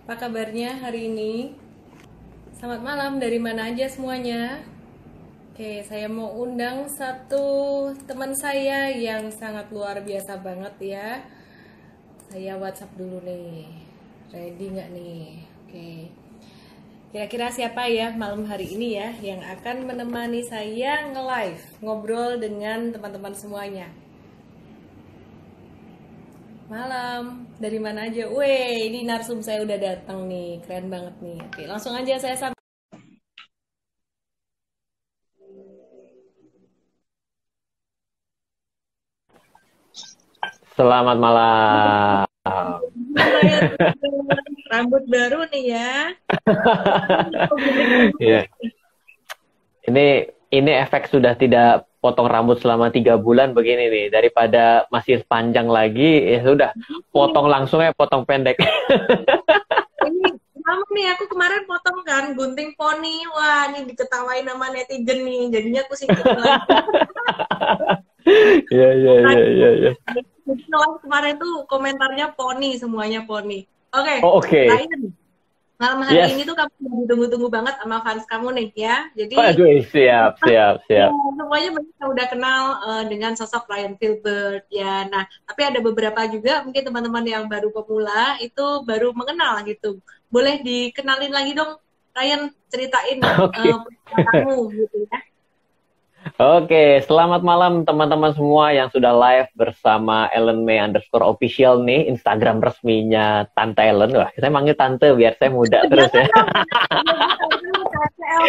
Apa kabarnya hari ini? Selamat malam, dari mana aja semuanya? Oke, saya mau undang satu teman saya yang sangat luar biasa banget ya. Saya WhatsApp dulu nih. Ready nggak nih? Oke. Kira-kira siapa ya malam hari ini ya yang akan menemani saya nge-live, ngobrol dengan teman-teman semuanya? Malam, dari mana aja? Weh, ini narsum saya udah datang nih, keren banget nih. Oke, langsung aja saya sapa. Selamat malam. Rambut baru nih ya. Ya, ini efek sudah tidak potong rambut selama 3 bulan begini nih. Daripada masih panjang lagi, ya sudah potong langsung ya, potong pendek. Ini sama nih, aku kemarin potong kan, gunting poni. Wah, ini diketawain sama netizen nih. Jadinya aku singkirin lagi. Iya, iya, iya, iya, iya. Kemarin tuh komentarnya poni, semuanya poni. Oke, Oh, oke. Ryan. Malam hari Yes. ini tuh kamu udah ditunggu-tunggu banget sama fans kamu nih ya. Jadi Waduh, siap, siap, ya, siap. semuanya banyak yang udah kenal dengan sosok Ryan Filbert ya. Nah, tapi ada beberapa juga mungkin teman-teman yang baru pemula itu baru mengenal gitu. Boleh dikenalin lagi dong, Ryan, ceritain Oke. kamu gitu ya. Oke, selamat malam teman-teman semua yang sudah live bersama Ellen May underscore official nih, Instagram resminya Tante Ellen. Wah, saya manggil Tante biar saya muda terus Jangan ya. dong, jangan KCL.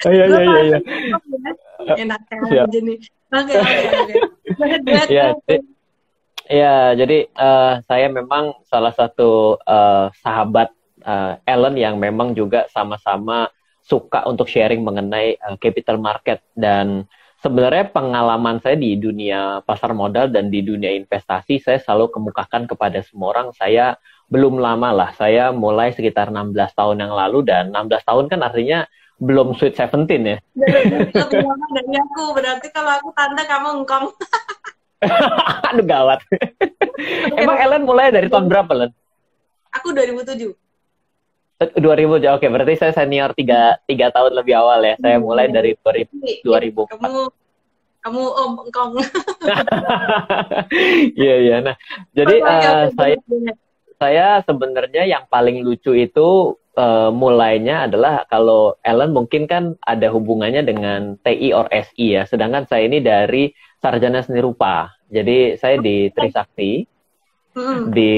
Oh, iya, Gue iya, iya, iya. pakai enak Siap. aja nih. Oke, oke, oke. Go ahead, go ahead, go Ya, ahead. jadi saya memang salah satu sahabat Ellen yang memang juga sama-sama suka untuk sharing mengenai capital market, dan sebenarnya pengalaman saya di dunia pasar modal dan di dunia investasi saya selalu kemukakan kepada semua orang. Saya belum lama lah, saya mulai sekitar 16 tahun yang lalu, dan 16 tahun kan artinya belum sweet 17 ya. Lebih lama dari aku. Berarti kalau aku tante, kamu engkong. Aduh, gawat. Emang Ellen mulai dari tahun berapa, Len? Aku 2007. 2000 ya, oke, berarti saya senior tiga tahun lebih awal ya. Saya mulai dari 2000, Ya, 2004. kamu om engkong. Iya, iya. Nah, jadi Oke, oke, saya sebenarnya yang paling lucu itu mulainya adalah kalau Ellen mungkin kan ada hubungannya dengan TI or SI ya. Sedangkan saya ini dari sarjana seni rupa. Jadi saya di Trisakti, di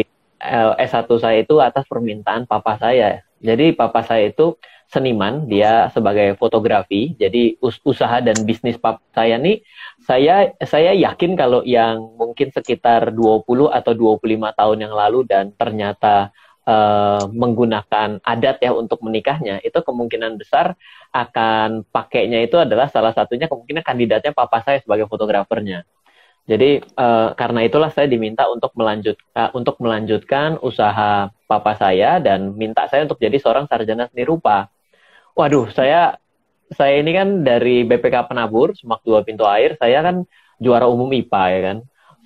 S1 saya itu atas permintaan papa saya. Jadi papa saya itu seniman, dia sebagai fotografi. Jadi usaha dan bisnis papa saya nih, saya yakin kalau yang mungkin sekitar 20 atau 25 tahun yang lalu dan ternyata menggunakan adat ya untuk menikahnya, itu kemungkinan besar akan pakainya itu adalah salah satunya kemungkinan kandidatnya papa saya sebagai fotografernya. Jadi karena itulah saya diminta untuk melanjutkan usaha papa saya dan minta saya untuk jadi seorang sarjana seni rupa. Waduh, saya ini kan dari BPK Penabur, Semak Dua Pintu Air, saya kan juara umum IPA ya kan.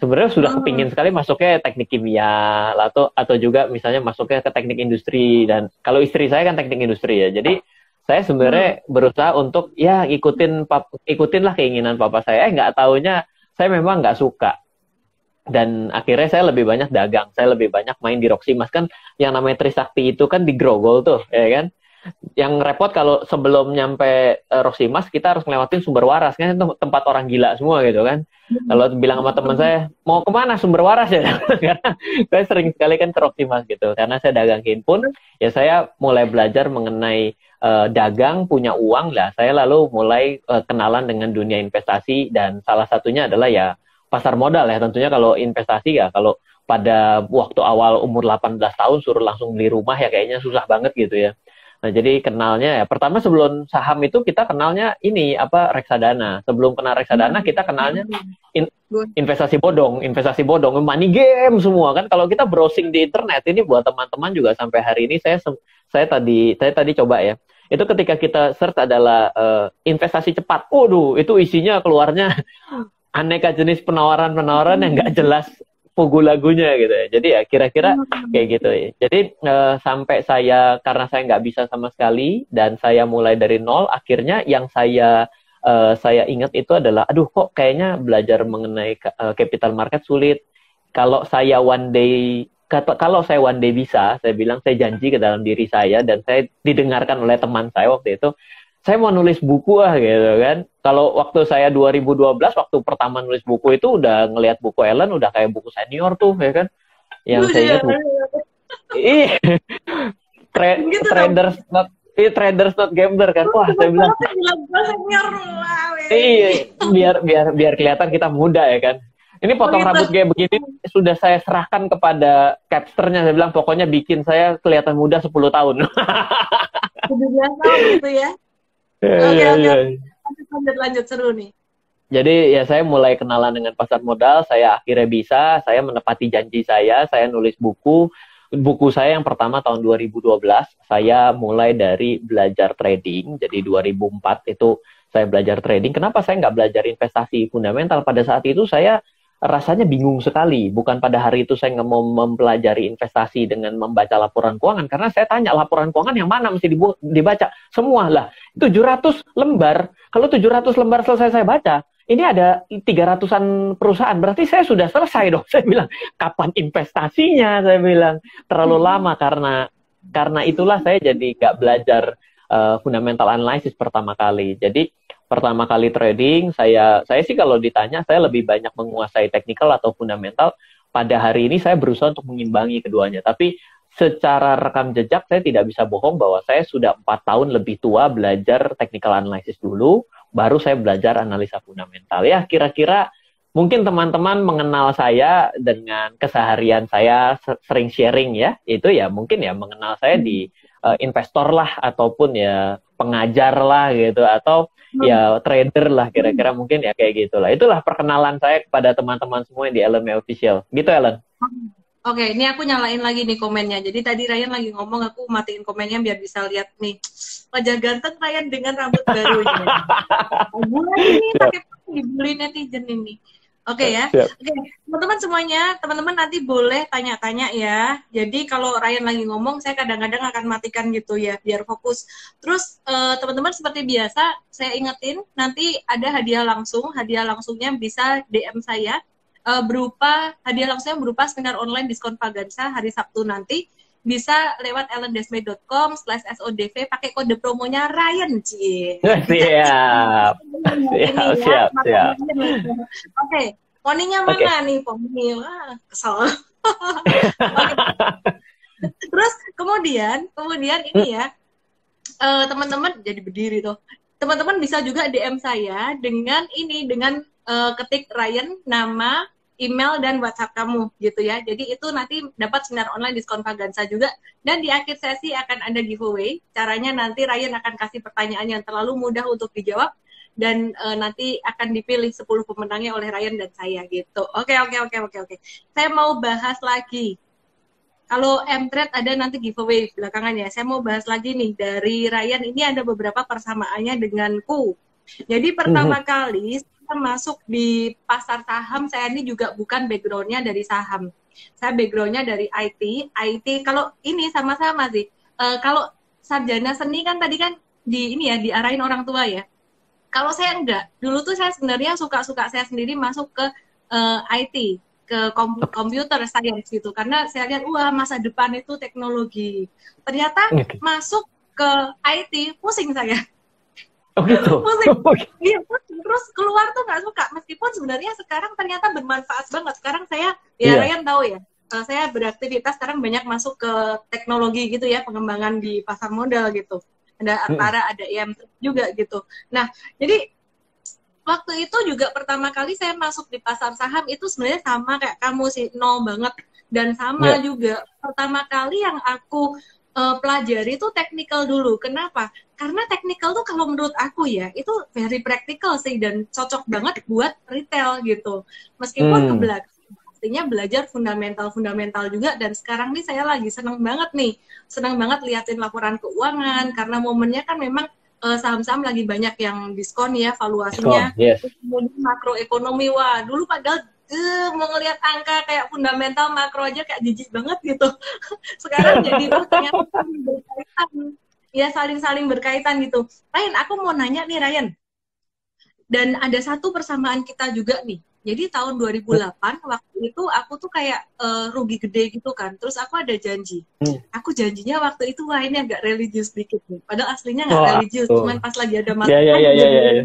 Sebenarnya sudah kepingin sekali masuknya teknik kimia, atau juga misalnya masuknya ke teknik industri, dan kalau istri saya kan teknik industri ya. Jadi saya sebenarnya berusaha untuk ya ikutin lah keinginan papa saya. Nggak taunya saya memang nggak suka, dan akhirnya saya lebih banyak dagang, saya lebih banyak main di Roxy Mas. Kan yang namanya Trisakti itu kan di Grogol tuh ya kan. Yang repot kalau sebelum nyampe Roxy Mas kita harus ngelewatin Sumber Waras, kan itu tempat orang gila semua gitu kan. Kalau bilang sama teman saya mau kemana Sumber Waras ya, karena saya sering sekali kan ke Roxy Mas gitu, karena saya dagang handphone ya. Saya mulai belajar mengenai dagang, punya uang lah, saya lalu mulai kenalan dengan dunia investasi, dan salah satunya adalah ya pasar modal ya. Tentunya kalau investasi ya, kalau pada waktu awal umur 18 tahun suruh langsung beli rumah ya kayaknya susah banget gitu ya. Nah, jadi kenalnya ya pertama sebelum saham itu kita kenalnya ini apa, reksadana. Sebelum kenal reksadana kita kenalnya in- investasi bodong, money game semua kan. Kalau kita browsing di internet ini buat teman-teman juga sampai hari ini saya tadi coba ya. Itu ketika kita search adalah investasi cepat. Waduh, itu isinya keluarnya aneka jenis penawaran-penawaran yang nggak jelas pogo lagunya gitu ya. Jadi ya kira-kira kayak gitu ya. Jadi sampai saya, karena saya nggak bisa sama sekali dan saya mulai dari nol, akhirnya yang saya ingat itu adalah, aduh kok kayaknya belajar mengenai capital market sulit. Kalau saya one day bisa, saya bilang, saya janji ke dalam diri saya dan saya didengarkan oleh teman saya waktu itu, saya mau nulis buku gitu kan. Kalau waktu saya 2012, waktu pertama nulis buku itu udah ngelihat buku Ellen, udah kayak buku senior tuh ya kan. Yang saya ingat ih, Gitu traders not traders not gambler kan. Wah, saya bilang, biar kelihatan kita muda ya kan. Ini potong rambut kayak begini sudah saya serahkan kepada capsternya. Saya bilang pokoknya bikin saya kelihatan muda 10 tahun. 17 tahun gitu ya. Oke. Lanjut seru nih. Jadi ya saya mulai kenalan dengan pasar modal, saya akhirnya bisa, saya menepati janji saya nulis buku. Buku saya yang pertama tahun 2012, saya mulai dari belajar trading. Jadi 2004 itu saya belajar trading. Kenapa saya nggak belajar investasi fundamental? Pada saat itu saya rasanya bingung sekali. Bukan pada hari itu saya nggak mau mempelajari investasi dengan membaca laporan keuangan. Karena saya tanya, laporan keuangan yang mana mesti dibaca? Semua lah. 700 lembar. Kalau 700 lembar selesai saya baca, ini ada 300-an perusahaan. Berarti saya sudah selesai dong. Saya bilang, kapan investasinya? Saya bilang, terlalu lama karena itulah saya jadi nggak belajar fundamental analysis pertama kali. Jadi pertama kali trading, saya sih kalau ditanya, saya lebih banyak menguasai technical atau fundamental. Pada hari ini saya berusaha untuk mengimbangi keduanya. Tapi secara rekam jejak, saya tidak bisa bohong bahwa saya sudah 4 tahun lebih tua belajar technical analysis dulu, baru saya belajar analisa fundamental. Ya, kira-kira mungkin teman-teman mengenal saya dengan keseharian saya sering sharing ya, itu ya mungkin ya mengenal saya di investor lah, ataupun ya pengajar lah gitu, atau ya trader lah, kira-kira mungkin ya kayak gitulah. Itulah perkenalan saya kepada teman-teman semua yang di LME Official. Gitu, Ellen. Oke, ini aku nyalain lagi nih komennya. Jadi tadi Ryan lagi ngomong, aku matiin komennya biar bisa lihat nih. Wajah ganteng Ryan dengan rambut barunya. Bulan ini pakai dibully netizen ini. Oke ya. Oke, teman-teman semuanya, teman-teman nanti boleh tanya-tanya ya. Jadi kalau Ryan lagi ngomong, saya kadang-kadang akan matikan gitu ya, biar fokus. Terus teman-teman seperti biasa, saya ingetin nanti ada hadiah langsung. Hadiah langsungnya bisa DM saya. Hadiah langsungnya berupa seminar online diskon Pagansa hari Sabtu nanti. Bisa lewat ellendesmay.com/sodv pakai kode promonya Ryan, Cie. Siap. Siap. Oke, poninya mana nih, poni? Wah, kesel. Terus kemudian ini ya, teman-teman jadi berdiri tuh. Teman-teman bisa juga DM saya dengan ketik Ryan, nama, email, dan WhatsApp kamu gitu ya. Jadi itu nanti dapat seminar online diskon Pagansa juga. Dan di akhir sesi akan ada giveaway. Caranya nanti Ryan akan kasih pertanyaan yang terlalu mudah untuk dijawab. Dan nanti akan dipilih 10 pemenangnya oleh Ryan dan saya gitu. Oke. Saya mau bahas lagi. Kalau M-Trade ada nanti giveaway belakangan ya. Saya mau bahas lagi nih dari Ryan. Ini ada beberapa persamaannya denganku. Jadi pertama kali masuk di pasar saham, saya ini juga bukan background-nya dari saham. Saya background-nya dari IT. Kalau ini sama-sama sih. Kalau sarjana seni kan tadi kan diarahin orang tua ya. Kalau saya enggak. Dulu tuh saya sebenarnya suka-suka saya sendiri masuk ke IT, ke computer science gitu. Karena saya lihat, wah masa depan itu teknologi. Ternyata masuk ke IT, pusing saya. Oh gitu. Iya, terus keluar tuh nggak suka. Meskipun sebenarnya sekarang ternyata bermanfaat banget. Sekarang saya, Ryan tahu ya, saya beraktivitas sekarang banyak masuk ke teknologi gitu ya, pengembangan di pasar modal gitu. Ada Antara, ada IM juga gitu. Nah, jadi waktu itu juga pertama kali saya masuk di pasar saham itu sebenarnya sama kayak kamu sih, nol banget. Dan sama juga, pertama kali yang aku pelajari itu technical dulu. Kenapa? Karena technical tuh kalau menurut aku ya, itu very practical sih dan cocok banget buat retail gitu. Meskipun ke belakang pastinya belajar fundamental juga, dan sekarang nih saya lagi seneng banget liatin laporan keuangan karena momennya kan memang saham-saham lagi banyak yang diskon ya valuasinya. Kemudian makroekonomi, wah dulu padahal mau ngelihat angka kayak fundamental makro aja kayak jijik banget gitu. Sekarang jadi ternyata saling berkaitan. Ya saling-saling berkaitan gitu. Ryan, aku mau nanya nih Ryan. Dan ada satu persamaan kita juga nih. Jadi tahun 2008 waktu itu aku tuh kayak rugi gede gitu kan. Terus aku ada janji. Aku janjinya waktu itu wah ini agak religius dikit nih. Padahal aslinya nggak religius, cuman pas lagi ada masalah. Ya.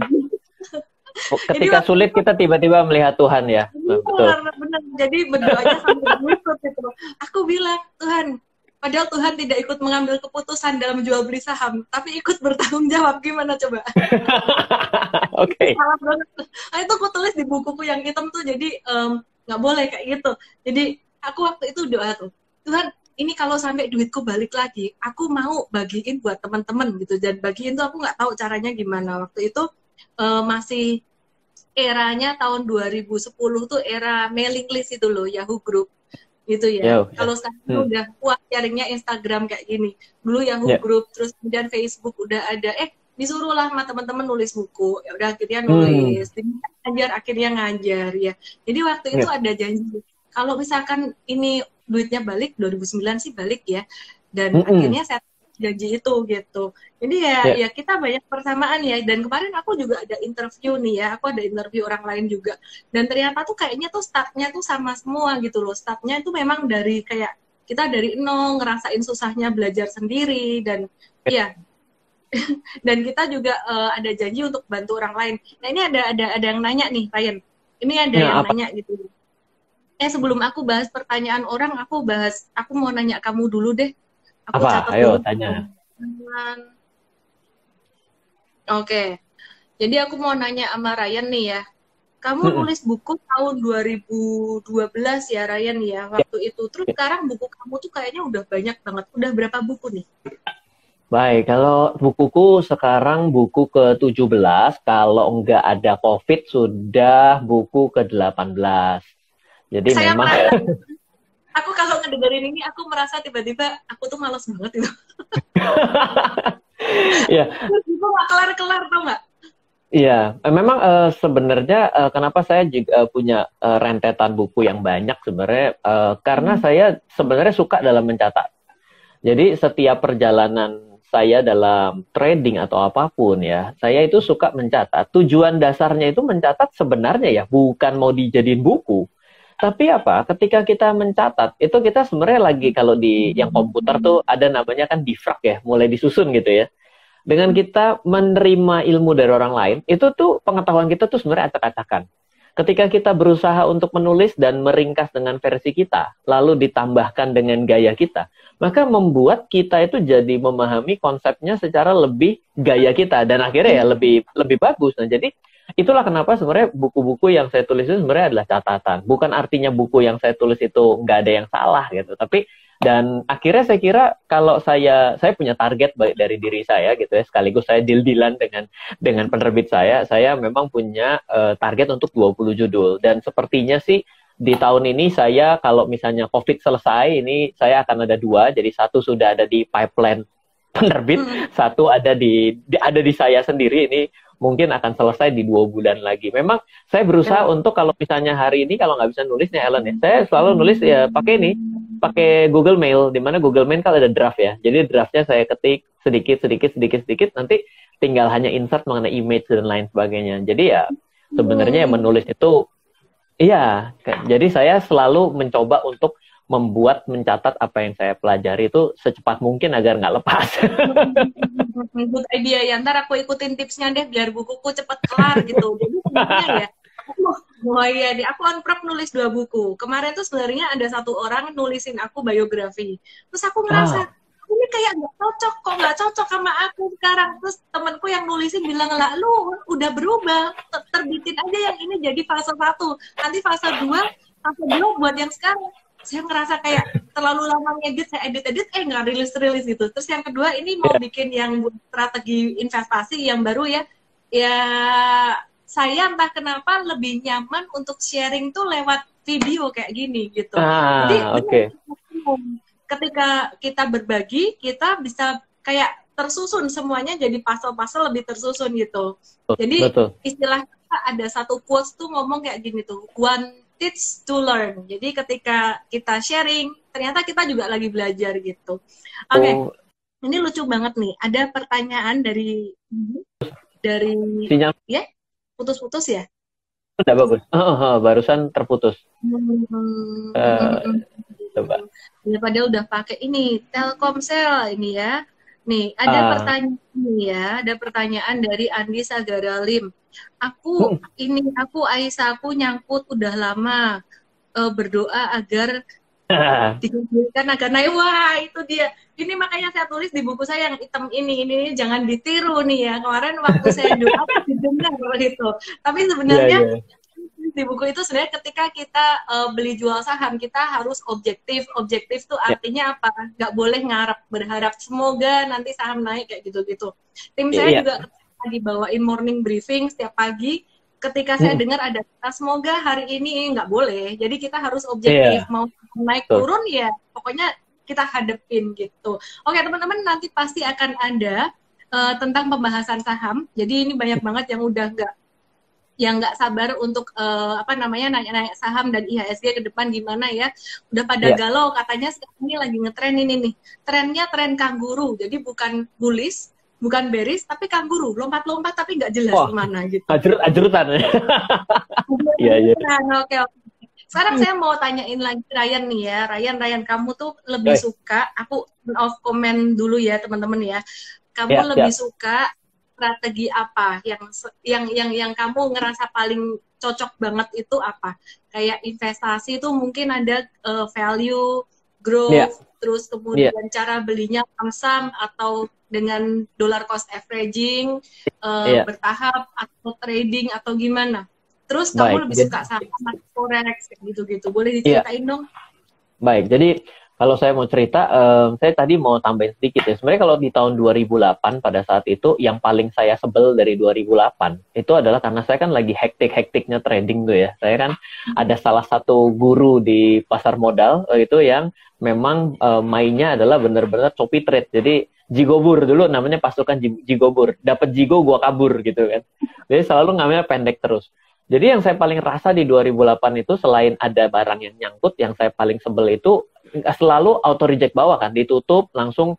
Ketika sulit kita tiba-tiba melihat Tuhan ya. Benar. Jadi berdoanya sambil berlutut gitu. Aku bilang, Tuhan, padahal Tuhan tidak ikut mengambil keputusan dalam jual beli saham, tapi ikut bertanggung jawab. Gimana coba? Oke. Salah banget. Nah, itu aku tulis di bukuku yang hitam tuh, jadi nggak boleh kayak gitu. Jadi aku waktu itu doa tuh, Tuhan, ini kalau sampai duitku balik lagi, aku mau bagiin buat teman-teman gitu. Dan bagiin tuh aku nggak tahu caranya gimana. Waktu itu masih eranya tahun 2010 tuh era mailing list itu loh, Yahoo Group gitu ya. Kalau sekarang udah kuat sharingnya Instagram kayak gini. Dulu Yahoo Group, terus kemudian Facebook udah ada. Disuruh lah sama teman-teman nulis buku. Ya udah akhirnya nulis. Akhirnya ngajar ya. Jadi waktu itu ada janji. Kalau misalkan ini duitnya balik 2009 sih balik ya. Dan akhirnya saya janji itu gitu. Jadi ya kita banyak persamaan ya. Dan kemarin aku juga ada interview nih ya. Aku ada interview orang lain juga. Dan ternyata tuh kayaknya tuh startnya tuh sama semua gitu loh. Startnya itu memang dari kayak kita dari nol ngerasain susahnya belajar sendiri dan ya. Dan kita juga ada janji untuk bantu orang lain. Nah ini ada yang nanya nih Ryan. Ini ada yang nanya gitu. Sebelum aku bahas pertanyaan orang, aku mau nanya kamu dulu deh. Aku catat Ayo dulu. tanya. Oke. Jadi aku mau nanya sama Ryan nih ya. Kamu nulis buku tahun 2012 ya Ryan ya waktu itu. Terus sekarang buku kamu tuh kayaknya udah banyak banget. Udah berapa buku nih? Baik, kalau bukuku sekarang buku ke-17, kalau enggak ada COVID sudah buku ke-18. Jadi Saya memang aku kalau ngedengerin ini aku merasa tiba-tiba aku tuh malas banget itu. Iya. Itu nggak kelar-kelar tau nggak? Iya, memang sebenarnya kenapa saya juga punya rentetan buku yang banyak sebenarnya karena saya sebenarnya suka dalam mencatat. Jadi setiap perjalanan saya dalam trading atau apapun ya, saya itu suka mencatat. Tujuan dasarnya itu mencatat sebenarnya ya bukan mau dijadiin buku. Tapi apa? Ketika kita mencatat, itu kita sebenarnya lagi kalau di yang komputer tuh ada namanya kan defrag ya, mulai disusun gitu ya. Dengan kita menerima ilmu dari orang lain, itu tuh pengetahuan kita tuh sebenarnya acak-acakan. Ketika kita berusaha untuk menulis dan meringkas dengan versi kita, lalu ditambahkan dengan gaya kita, maka membuat kita itu jadi memahami konsepnya secara lebih gaya kita dan akhirnya ya lebih bagus. Nah, jadi itulah kenapa sebenarnya buku-buku yang saya tulis itu sebenarnya adalah catatan. Bukan artinya buku yang saya tulis itu nggak ada yang salah gitu, tapi dan akhirnya saya kira kalau saya punya target baik dari diri saya gitu ya, sekaligus saya deal-dealan dengan penerbit saya memang punya target untuk 20 judul. Dan sepertinya sih di tahun ini saya kalau misalnya COVID selesai, ini saya akan ada 2, jadi satu sudah ada di pipeline penerbit, satu ada di saya sendiri, ini mungkin akan selesai di 2 bulan lagi. Memang saya berusaha untuk kalau misalnya hari ini kalau nggak bisa nulis nih Ellen ya, saya selalu nulis ya pakai Google Mail, di mana Google Mail kan ada draft ya. Jadi draftnya saya ketik sedikit, nanti tinggal hanya insert mengenai image dan lain sebagainya. Jadi ya sebenarnya menulis itu, iya. Jadi saya selalu mencoba untuk mencatat apa yang saya pelajari itu secepat mungkin agar nggak lepas. Good idea ya, ntar aku ikutin tipsnya deh biar bukuku cepet kelar gitu. Jadi sebenarnya ya, aku on prep nulis 2 buku. Kemarin tuh sebenarnya ada satu orang nulisin aku biografi. Terus aku ngerasa, ini kayak nggak cocok sama aku sekarang. Terus temanku yang nulisin bilang, lah lu udah berubah, terbitin aja yang ini jadi fase 1. Nanti fase 2 buat yang sekarang. Saya ngerasa kayak terlalu lama ngedit, saya edit nggak rilis gitu. Terus yang kedua ini mau bikin yang strategi investasi yang baru ya saya entah kenapa lebih nyaman untuk sharing tuh lewat video kayak gini gitu. Jadi ketika kita berbagi, kita bisa kayak tersusun semuanya jadi pasal-pasal lebih tersusun gitu. Jadi istilah ada satu quotes tuh ngomong kayak gini tuh, one teach to learn. Jadi ketika kita sharing, ternyata kita juga lagi belajar gitu. Oke, Oh, ini lucu banget nih. Ada pertanyaan dari sinyal ya, putus-putus ya. udah bagus. Barusan terputus. Hmm, Coba. Ya, padahal udah pakai ini Telkomsel ini ya. Nih, ada Ah, pertanyaan nih ya, ada pertanyaan dari Andi Sagaralim. Aku Aisyah, aku nyangkut udah lama. Berdoa agar dikabulkan agar naik. Wah, itu dia. Ini makanya saya tulis di buku saya yang hitam ini jangan ditiru nih ya. Kemarin waktu saya doa didengar gitu. Tapi iya, sebenarnya iya. di buku itu sebenarnya ketika kita beli jual saham kita harus objektif. Objektif tuh Ya, artinya apa? Nggak boleh ngarep berharap semoga nanti saham naik kayak gitu-gitu. Tim saya iya. juga ketika dibawain morning briefing setiap pagi, ketika saya dengar ada kata semoga hari ini nggak boleh. Jadi kita harus objektif, Iya, mau naik betul. turun ya pokoknya kita hadepin gitu. Oke teman-teman, nanti pasti akan ada tentang pembahasan saham. Jadi ini banyak banget yang nggak sabar untuk apa namanya naik-naik saham dan IHSG ke depan gimana ya. Udah pada Iya. galau katanya sekarang ini lagi ngetren ini nih. Trennya tren kanguru. Jadi bukan bullish, bukan bearish, tapi kanguru. Lompat-lompat tapi nggak jelas Wah, kemana gitu. ajrut-ajrutan. Iya, iya. Oke, oke. Sekarang saya mau tanyain lagi Ryan nih ya. Ryan, kamu tuh lebih Oi, suka, aku off comment dulu ya teman-teman ya. Kamu ya, lebih siap. suka strategi apa yang kamu ngerasa paling cocok banget itu apa? Kayak investasi itu mungkin ada value, Iya, growth, terus iya, kemudian cara belinya saham atau dengan dollar cost averaging, iya. bertahap atau trading atau gimana? Terus Baik. kamu lebih suka saham atau forex kayak gitu-gitu. Boleh Iya, diceritain dong? baik. Jadi kalau saya mau cerita, saya tadi mau tambahin sedikit ya. Sebenarnya kalau di tahun 2008 pada saat itu yang paling saya sebel dari 2008 itu adalah karena saya kan lagi hektik-hektiknya trading tuh ya. Saya kan ada salah satu guru di pasar modal itu yang memang mainnya adalah benar-benar copy trade. Jadi jigobur dulu namanya pasukan jigobur. Dapat jigo gua kabur gitu kan. Jadi selalu ngambilnya pendek terus. Jadi yang saya paling rasa di 2008 itu selain ada barang yang nyangkut, yang saya paling sebel itu selalu auto reject bawah kan, ditutup langsung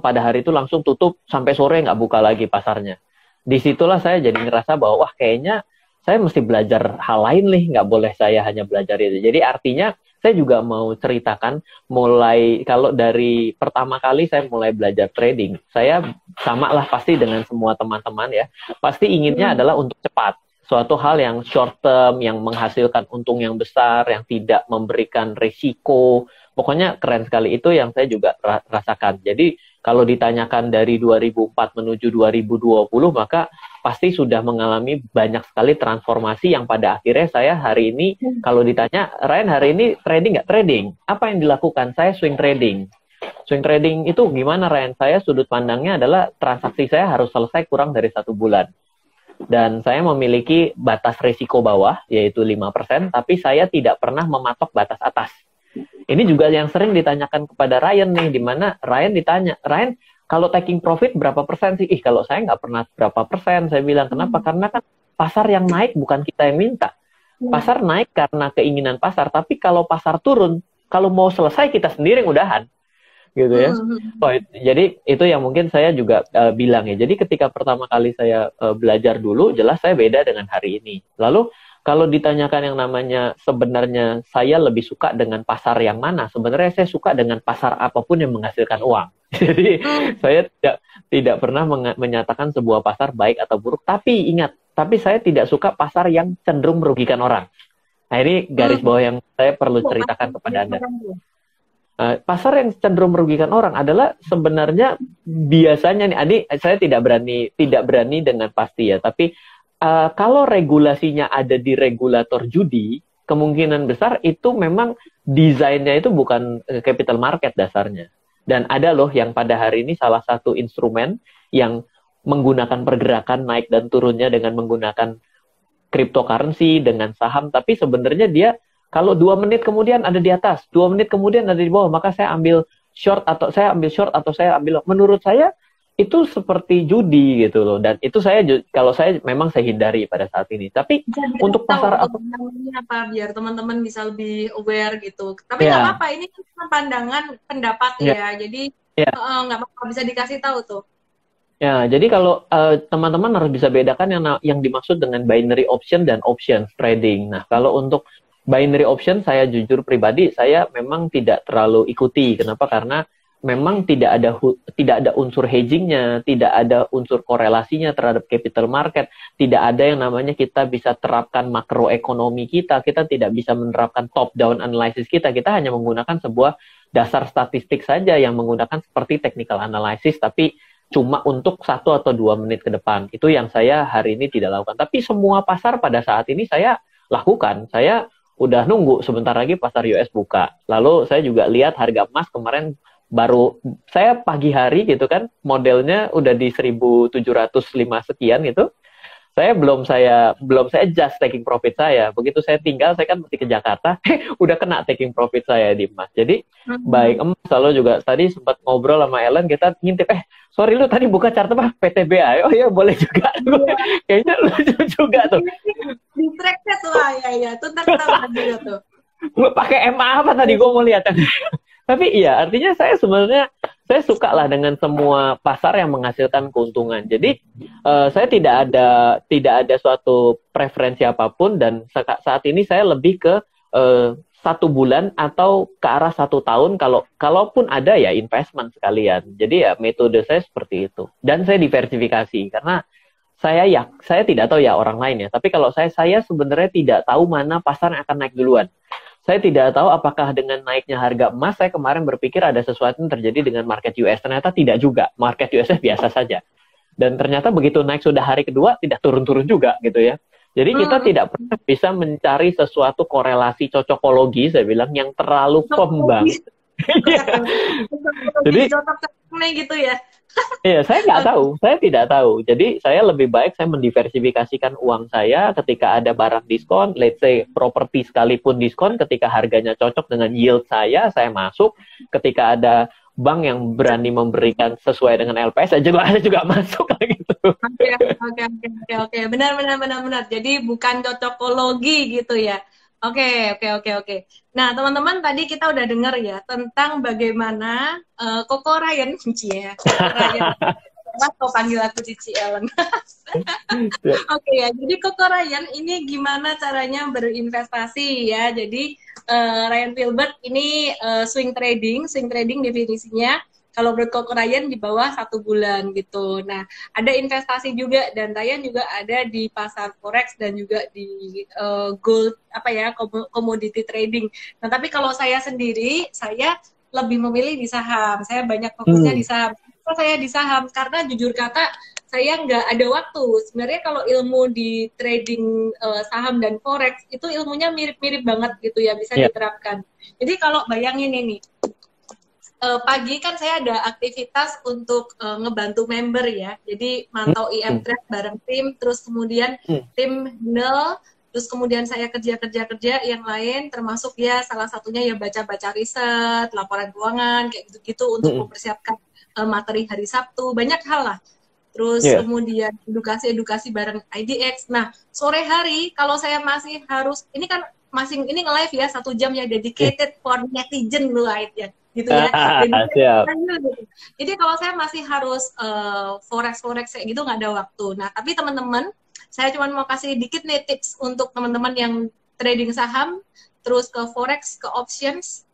pada hari itu langsung tutup sampai sore nggak buka lagi pasarnya. Disitulah saya jadi ngerasa bahwa wah kayaknya saya mesti belajar hal lain nih, nggak boleh saya hanya belajar itu. Jadi artinya saya juga mau ceritakan mulai kalau dari pertama kali saya mulai belajar trading, saya sama lah pasti dengan semua teman-teman ya, pasti inginnya adalah untuk cepat suatu hal yang short term, yang menghasilkan untung yang besar, yang tidak memberikan risiko. Pokoknya keren sekali itu yang saya juga rasakan. Jadi kalau ditanyakan dari 2004 menuju 2020, maka pasti sudah mengalami banyak sekali transformasi yang pada akhirnya saya hari ini, kalau ditanya, Ryan hari ini trading nggak? Trading. Apa yang dilakukan? Saya swing trading. Swing trading itu gimana Ryan? Saya sudut pandangnya adalah transaksi saya harus selesai kurang dari 1 bulan. Dan saya memiliki batas risiko bawah, yaitu 5%, tapi saya tidak pernah mematok batas atas. Ini juga yang sering ditanyakan kepada Ryan nih, di mana Ryan ditanya, Ryan, kalau taking profit berapa persen sih? Kalau saya nggak pernah berapa persen, saya bilang, kenapa? Karena kan pasar yang naik bukan kita yang minta. Pasar naik karena keinginan pasar, tapi kalau pasar turun, kalau mau selesai kita sendiri yang udahan. Gitu ya. Jadi itu yang mungkin saya juga bilang ya. Jadi ketika pertama kali saya belajar dulu, jelas saya beda dengan hari ini. Lalu kalau ditanyakan yang namanya sebenarnya saya lebih suka dengan pasar yang mana? Sebenarnya saya suka dengan pasar apapun yang menghasilkan uang. Jadi saya tidak pernah menyatakan sebuah pasar baik atau buruk. Tapi ingat, tapi saya tidak suka pasar yang cenderung merugikan orang. Nah ini garis bawah yang saya perlu ceritakan kepada Anda. Pasar yang cenderung merugikan orang adalah sebenarnya biasanya nih, saya tidak berani dengan pasti ya, tapi kalau regulasinya ada di regulator judi, kemungkinan besar itu memang desainnya itu bukan capital market dasarnya. Dan ada loh yang pada hari ini salah satu instrumen yang menggunakan pergerakan naik dan turunnya dengan menggunakan cryptocurrency, dengan saham, tapi sebenarnya dia kalau 2 menit kemudian ada di atas, 2 menit kemudian ada di bawah, maka saya ambil short atau saya ambil long. Menurut saya itu seperti judi gitu loh. Dan itu kalau saya memang saya hindari pada saat ini. Tapi Bisa untuk tahu pasar untuk namanya apa biar teman-teman bisa lebih aware gitu. Tapi nggak ya, apa-apa, ini kan pandangan pendapat ya, ya. Jadi ya. nggak apa-apa, bisa dikasih tahu tuh. Ya, jadi kalau teman-teman harus bisa bedakan yang dimaksud dengan binary option dan options trading. Nah, kalau untuk binary option, saya jujur pribadi, saya memang tidak terlalu ikuti. Kenapa? Karena memang tidak ada unsur hedgingnya, tidak ada unsur korelasinya terhadap capital market, tidak ada yang namanya kita bisa terapkan makroekonomi kita tidak bisa menerapkan top-down analysis kita hanya menggunakan sebuah dasar statistik saja yang menggunakan seperti technical analysis, tapi cuma untuk 1 atau 2 menit ke depan. Itu yang saya hari ini tidak lakukan. Tapi semua pasar pada saat ini saya lakukan. Saya udah nunggu sebentar lagi pasar US buka. Lalu saya juga lihat harga emas kemarin baru, saya pagi hari gitu kan, modelnya udah di 1.705 sekian gitu. Saya belum just taking profit saya. Begitu saya tinggal, saya kan mesti ke Jakarta, udah kena taking profit saya di emas. Jadi baik emas, lalu juga tadi sempat ngobrol sama Ellen, kita ngintip, sorry lu tadi buka chart apa? PTBA. Oh iya boleh juga. Kayaknya lucu juga tuh. Distraction tuh, ya. Tuh ntar kita juga tuh. Pakai MA apa tadi gue mau lihat. Tapi iya, artinya saya sebenarnya saya suka lah dengan semua pasar yang menghasilkan keuntungan. Jadi saya tidak ada suatu preferensi apapun, dan saat ini saya lebih ke 1 bulan atau ke arah 1 tahun, kalaupun ada ya investment sekalian. Jadi ya metode saya seperti itu. Dan saya diversifikasi karena saya tidak tahu ya orang lain ya. Tapi kalau saya sebenarnya tidak tahu mana pasar yang akan naik duluan. Saya tidak tahu apakah dengan naiknya harga emas, saya kemarin berpikir ada sesuatu yang terjadi dengan market US. Ternyata tidak juga. Market US biasa saja. Dan ternyata begitu naik sudah hari kedua, tidak turun-turun juga gitu ya. Jadi kita tidak pernah bisa mencari sesuatu korelasi cocokologi, saya bilang, yang terlalu firm banget. Jadi gitu ya. Iya, saya tidak tahu. Jadi saya lebih baik saya mendiversifikasikan uang saya ketika ada barang diskon, let's say properti sekalipun diskon, ketika harganya cocok dengan yield saya masuk. Ketika ada bank yang berani memberikan sesuai dengan LPS, saya juga masuk gitu. Oke. Benar. Jadi bukan cocokologi gitu ya. Oke. Nah, teman-teman, tadi kita udah dengar ya tentang bagaimana Koko Ryan, ya. Kok panggil aku Cici Ellen. Oke ya, jadi Koko Ryan ini gimana caranya berinvestasi ya. Jadi Ryan Filbert ini swing trading definisinya. Kalau menurut Koko Ryan di bawah 1 bulan gitu. Nah, ada investasi juga, dan Ryan juga ada di pasar forex dan juga di gold, commodity trading. Nah, tapi kalau saya sendiri, saya lebih memilih di saham. Saya banyak fokusnya di saham. Saya di saham karena jujur kata saya nggak ada waktu. Sebenarnya kalau ilmu di trading saham dan forex itu ilmunya mirip-mirip banget gitu ya, bisa diterapkan. Jadi kalau bayangin ini. Pagi kan saya ada aktivitas untuk ngebantu member ya, jadi mantau IM Trade bareng tim, terus kemudian tim handle, terus kemudian saya kerja yang lain, termasuk ya salah satunya ya baca riset, laporan keuangan kayak gitu-gitu untuk mempersiapkan materi hari Sabtu, banyak hal lah. Terus kemudian edukasi bareng IDX. Nah, sore hari kalau saya masih harus, ini kan ini nge-live ya 1 jam ya, dedicated for netizen live ya. Gitu ya. Jadi kalau saya masih harus forex kayak gitu nggak ada waktu. Nah, tapi teman-teman, saya cuma mau kasih dikit nih tips untuk teman-teman yang trading saham, terus ke forex, ke options,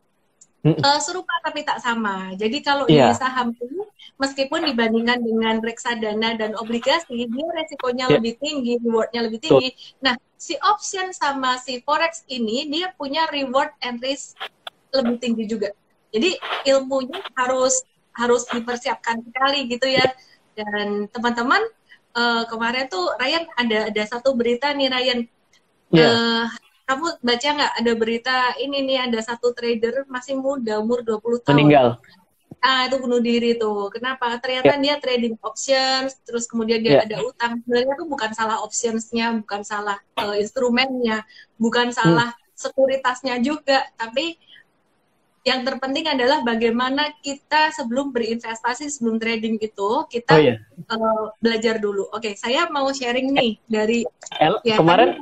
serupa tapi tak sama. Jadi kalau di saham ini, meskipun dibandingkan dengan reksadana dan obligasi, dia resikonya lebih tinggi, rewardnya lebih tinggi. Nah, si option sama si forex ini, dia punya reward and risk lebih tinggi juga. Jadi ilmunya harus dipersiapkan sekali gitu ya. Dan teman-teman, kemarin tuh Ryan ada satu berita nih Ryan. Kamu baca nggak, ada berita ini nih, ada satu trader masih muda, umur 20 tahun. Meninggal. Itu bunuh diri tuh. Kenapa? Ternyata dia trading options, terus kemudian dia ada utang. Sebenarnya tuh bukan salah optionsnya, bukan salah instrumennya, bukan salah sekuritasnya juga, tapi yang terpenting adalah bagaimana kita sebelum berinvestasi, sebelum trading itu kita Oh iya. belajar dulu. Oke, saya mau sharing nih dari ya Kemarin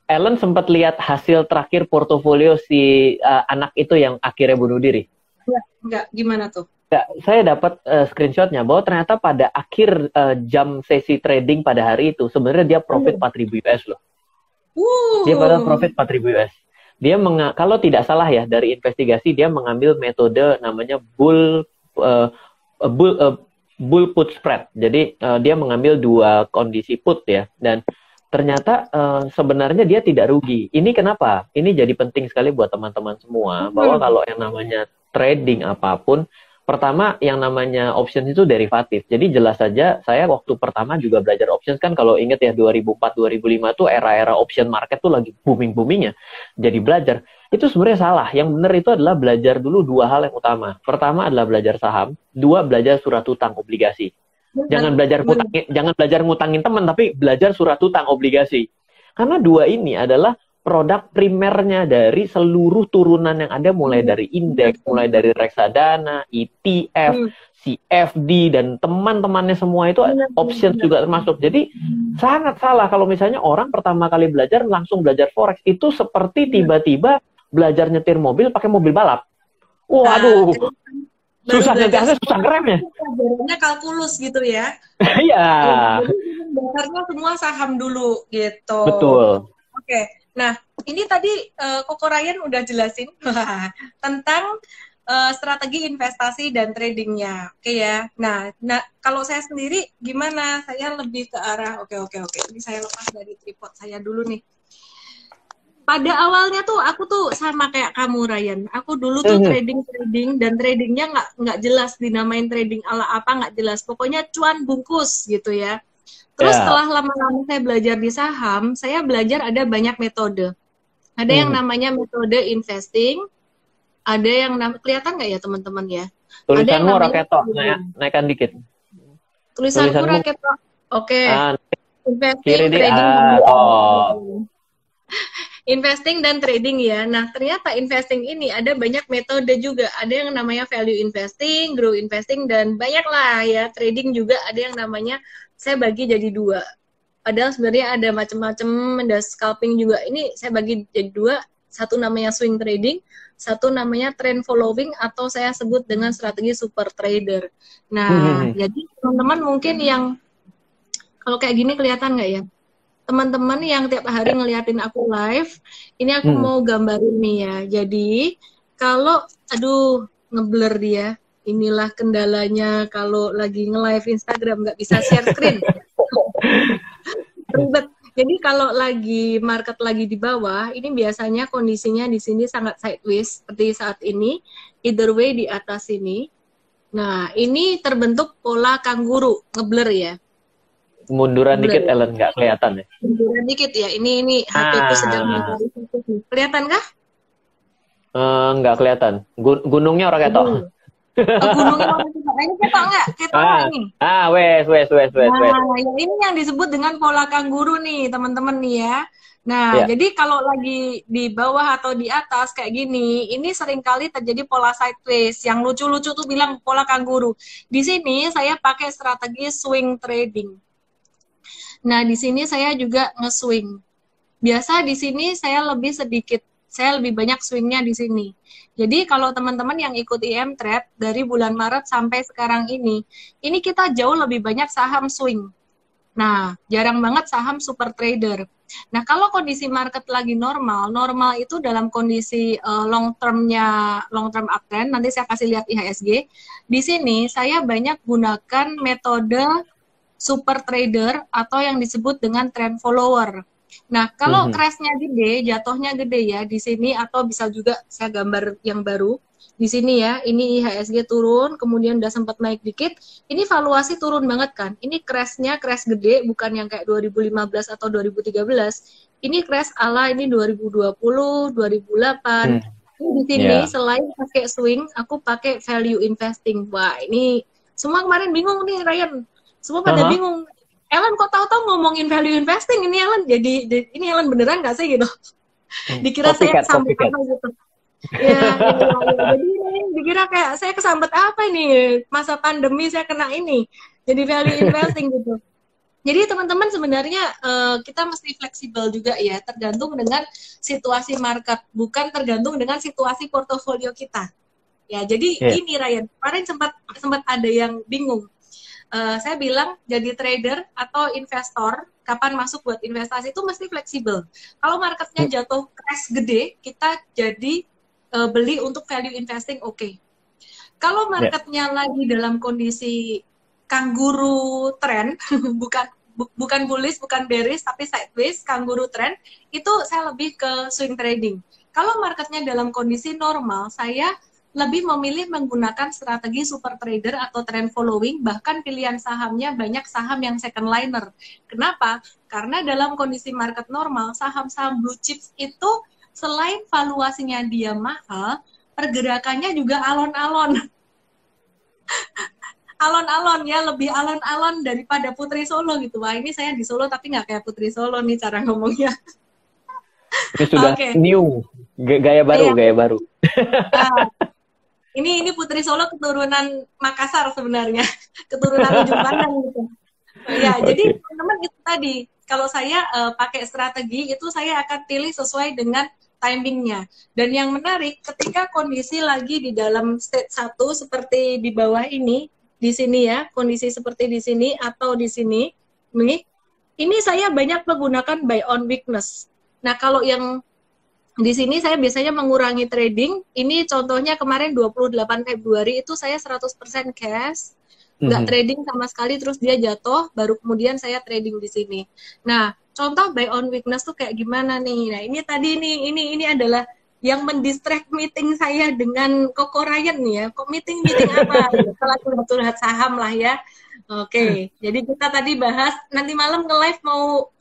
Ellen sempat lihat hasil terakhir portofolio si anak itu yang akhirnya bunuh diri. enggak gimana tuh? Nggak, saya dapat screenshotnya bahwa ternyata pada akhir jam sesi trading pada hari itu sebenarnya dia profit 4.000 US loh. Dia pada profit 4.000 US. Dia kalau tidak salah ya dari investigasi dia mengambil metode namanya bull put spread. Jadi dia mengambil dua kondisi put ya, dan ternyata sebenarnya dia tidak rugi. Ini kenapa? Ini jadi penting sekali buat teman-teman semua bahwa kalau yang namanya trading apapun, pertama yang namanya options itu derivatif. Jadi jelas saja saya waktu pertama juga belajar options kan, kalau ingat ya 2004-2005 tuh era-era option market tuh lagi booming-boomingnya. Jadi belajar itu sebenarnya salah. Yang benar itu adalah belajar dulu dua hal yang utama. Pertama adalah belajar saham, dua belajar surat utang obligasi. Jangan belajar ngutangin teman, tapi belajar surat utang obligasi. Karena dua ini adalah produk primernya dari seluruh turunan yang ada, mulai dari indeks, mulai dari reksadana, ETF, CFD, dan teman-temannya semua itu options juga termasuk. Jadi sangat salah kalau misalnya orang pertama kali belajar langsung belajar forex. Itu seperti tiba-tiba belajar nyetir mobil pakai mobil balap. Waduh, susah nyetirnya, susah ngeremnya. Pelajarannya kalkulus gitu ya. Iya. Dasarnya semua saham dulu gitu. Betul. Oke. Nah, ini tadi Koko Ryan udah jelasin tentang strategi investasi dan tradingnya, oke ya. Nah, kalau saya sendiri gimana? Saya lebih ke arah, oke. Ini saya lepas dari tripod saya dulu nih. Pada awalnya tuh aku tuh sama kayak kamu Ryan. Aku dulu tuh trading dan tradingnya nggak jelas, dinamain trading ala apa nggak jelas. Pokoknya cuan bungkus gitu ya. Terus setelah lama-lama saya belajar di saham, saya belajar ada banyak metode. Ada yang namanya metode investing, ada yang kelihatan nggak ya teman-teman ya? Tulisanmu Raketo, naikkan dikit. Tulisanmu Raketo, oke. Investing, kiri trading, investing dan trading ya. Nah, ternyata investing ini ada banyak metode juga. Ada yang namanya value investing, grow investing, dan banyak lah ya. Trading juga ada yang namanya, saya bagi jadi dua. Padahal sebenarnya ada macam-macam, ada scalping juga. Ini saya bagi jadi dua. Satu namanya swing trading, satu namanya trend following, atau saya sebut dengan strategi super trader. Nah, jadi teman-teman mungkin yang, kalau kayak gini kelihatan nggak ya? Teman-teman yang tiap hari ngeliatin aku live, ini aku mau gambarin nih ya. Jadi, kalau, aduh, ngeblur dia. Inilah kendalanya kalau lagi nge-live Instagram, nggak bisa share screen. Ribet. Jadi kalau lagi market lagi di bawah, ini biasanya kondisinya di sini sangat sideways, seperti saat ini. Either way di atas sini. Nah, ini terbentuk pola kangguru, ngeblur ya. Munduran dikit, Ellen, nggak kelihatan ya? Munduran dikit ya, ini HP-ku sedang mencari. Kelihatan kah? Nggak kelihatan. Gunungnya orang ketok. Gunungnya orang ketok. Ini ketok nggak? Ketok ini. Wes. Nah, ini yang disebut dengan pola kangguru nih, teman-teman nih ya. Nah, jadi kalau lagi di bawah atau di atas kayak gini, ini seringkali terjadi pola sideways. Yang lucu-lucu tuh bilang pola kangguru. Di sini saya pakai strategi swing trading. Nah, di sini saya juga nge-swing. Biasa di sini saya lebih banyak swingnya di sini. Jadi kalau teman-teman yang ikut IM Trade dari bulan Maret sampai sekarang ini kita jauh lebih banyak saham swing. Nah, jarang banget saham super trader. Nah, kalau kondisi market lagi normal itu dalam kondisi long term uptrend, nanti saya kasih lihat IHSG. Di sini saya banyak gunakan metode super trader atau yang disebut dengan trend follower. Nah, kalau crash-nya gede, jatuhnya gede ya di sini, atau bisa juga saya gambar yang baru. Di sini ya, ini IHSG turun, kemudian udah sempat naik dikit. Ini valuasi turun banget kan. Ini crash-nya crash gede, bukan yang kayak 2015 atau 2013. Ini crash ala ini 2020, 2008. Di sini selain pakai swing, aku pakai value investing. Wah, ini semua kemarin bingung nih Ryan. Semua pada bingung. Ellen kok tahu-tahu ngomongin value investing, ini Ellen jadi ini Ellen beneran nggak sih gitu? Dikira saya sampai apa gitu. ya. Jadi ini dikira kayak saya kesambet apa ini masa pandemi saya kena ini. Jadi value investing gitu. Jadi teman-teman sebenarnya kita mesti fleksibel juga ya, tergantung dengan situasi market, bukan tergantung dengan situasi portofolio kita. Ya, jadi Iya. ini Ryan, kemarin sempat sempat ada yang bingung. Saya bilang jadi trader atau investor, kapan masuk buat investasi itu mesti fleksibel. Kalau marketnya jatuh crash gede, kita jadi beli untuk value investing oke. Kalau Iya. marketnya lagi dalam kondisi kangguru trend, bukan bullish, bukan bearish, tapi sideways, kangguru trend, itu saya lebih ke swing trading. Kalau marketnya dalam kondisi normal, saya lebih memilih menggunakan strategi super trader atau trend following, bahkan pilihan sahamnya banyak saham yang second liner. Kenapa? Karena dalam kondisi market normal, saham-saham blue chips itu selain valuasinya dia mahal, pergerakannya juga alon-alon. Alon-alon ya, lebih alon-alon daripada Putri Solo gitu. Wah, ini saya di Solo tapi nggak kayak Putri Solo nih cara ngomongnya. Ini sudah Oke. new, gaya baru, Iya. gaya baru. Nah, ini Putri Solo keturunan Makassar sebenarnya. Keturunan ujung pandang gitu. Ya, jadi Oke. teman-teman itu tadi, kalau saya pakai strategi itu saya akan pilih sesuai dengan timingnya. Dan yang menarik, ketika kondisi lagi di dalam state 1 seperti di bawah di sini ya, kondisi seperti di sini atau di sini, ini saya banyak menggunakan buy on weakness. Nah, kalau yang di sini saya biasanya mengurangi trading. Ini contohnya kemarin 28 Februari itu saya 100% cash, nggak trading sama sekali, terus dia jatuh, baru kemudian saya trading di sini. Nah, contoh buy on weakness tuh kayak gimana nih? Nah, ini tadi nih, ini adalah yang mendistract meeting saya dengan Koko Ryan nih ya. Kok meeting apa? Setelah curhat saham lah ya. Oke, jadi kita tadi bahas nanti malam nge-live mau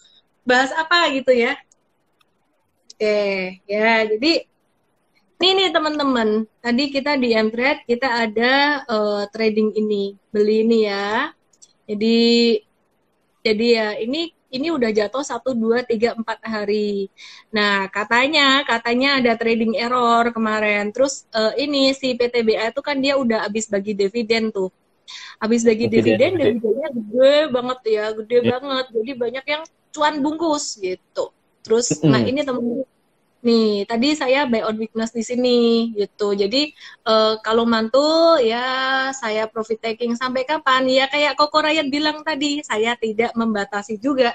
bahas apa gitu ya. Oke, ya jadi nih teman-teman, tadi kita di Mtrade kita ada trading ini, beli ini ya. Jadi ya ini udah jatuh 1, 2, 3, 4 hari. Nah, katanya ada trading error kemarin. Terus ini si PTBA itu kan dia udah habis bagi dividen tuh. Habis bagi dividen, dividennya gede banget ya, gede banget. Jadi banyak yang cuan bungkus gitu. Terus nah ini teman-teman nih, tadi saya buy on weakness di sini gitu. Jadi kalau mantul ya saya profit taking sampai kapan? Ya kayak Koko Ryan bilang tadi, saya tidak membatasi juga.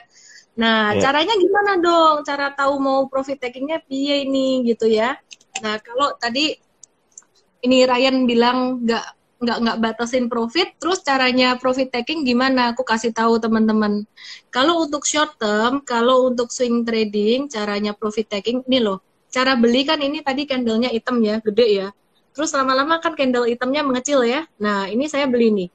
Nah, caranya gimana dong? Cara tahu mau profit takingnya piye ini gitu ya. Nah, kalau tadi ini Ryan bilang nggak batasin profit, terus caranya profit taking gimana? Aku kasih tahu teman-teman. Kalau untuk short term, kalau untuk swing trading, caranya profit taking ini loh. Cara beli kan ini tadi candlenya hitam ya, gede ya. Terus lama-lama kan candle hitamnya mengecil ya. Nah, ini saya beli nih.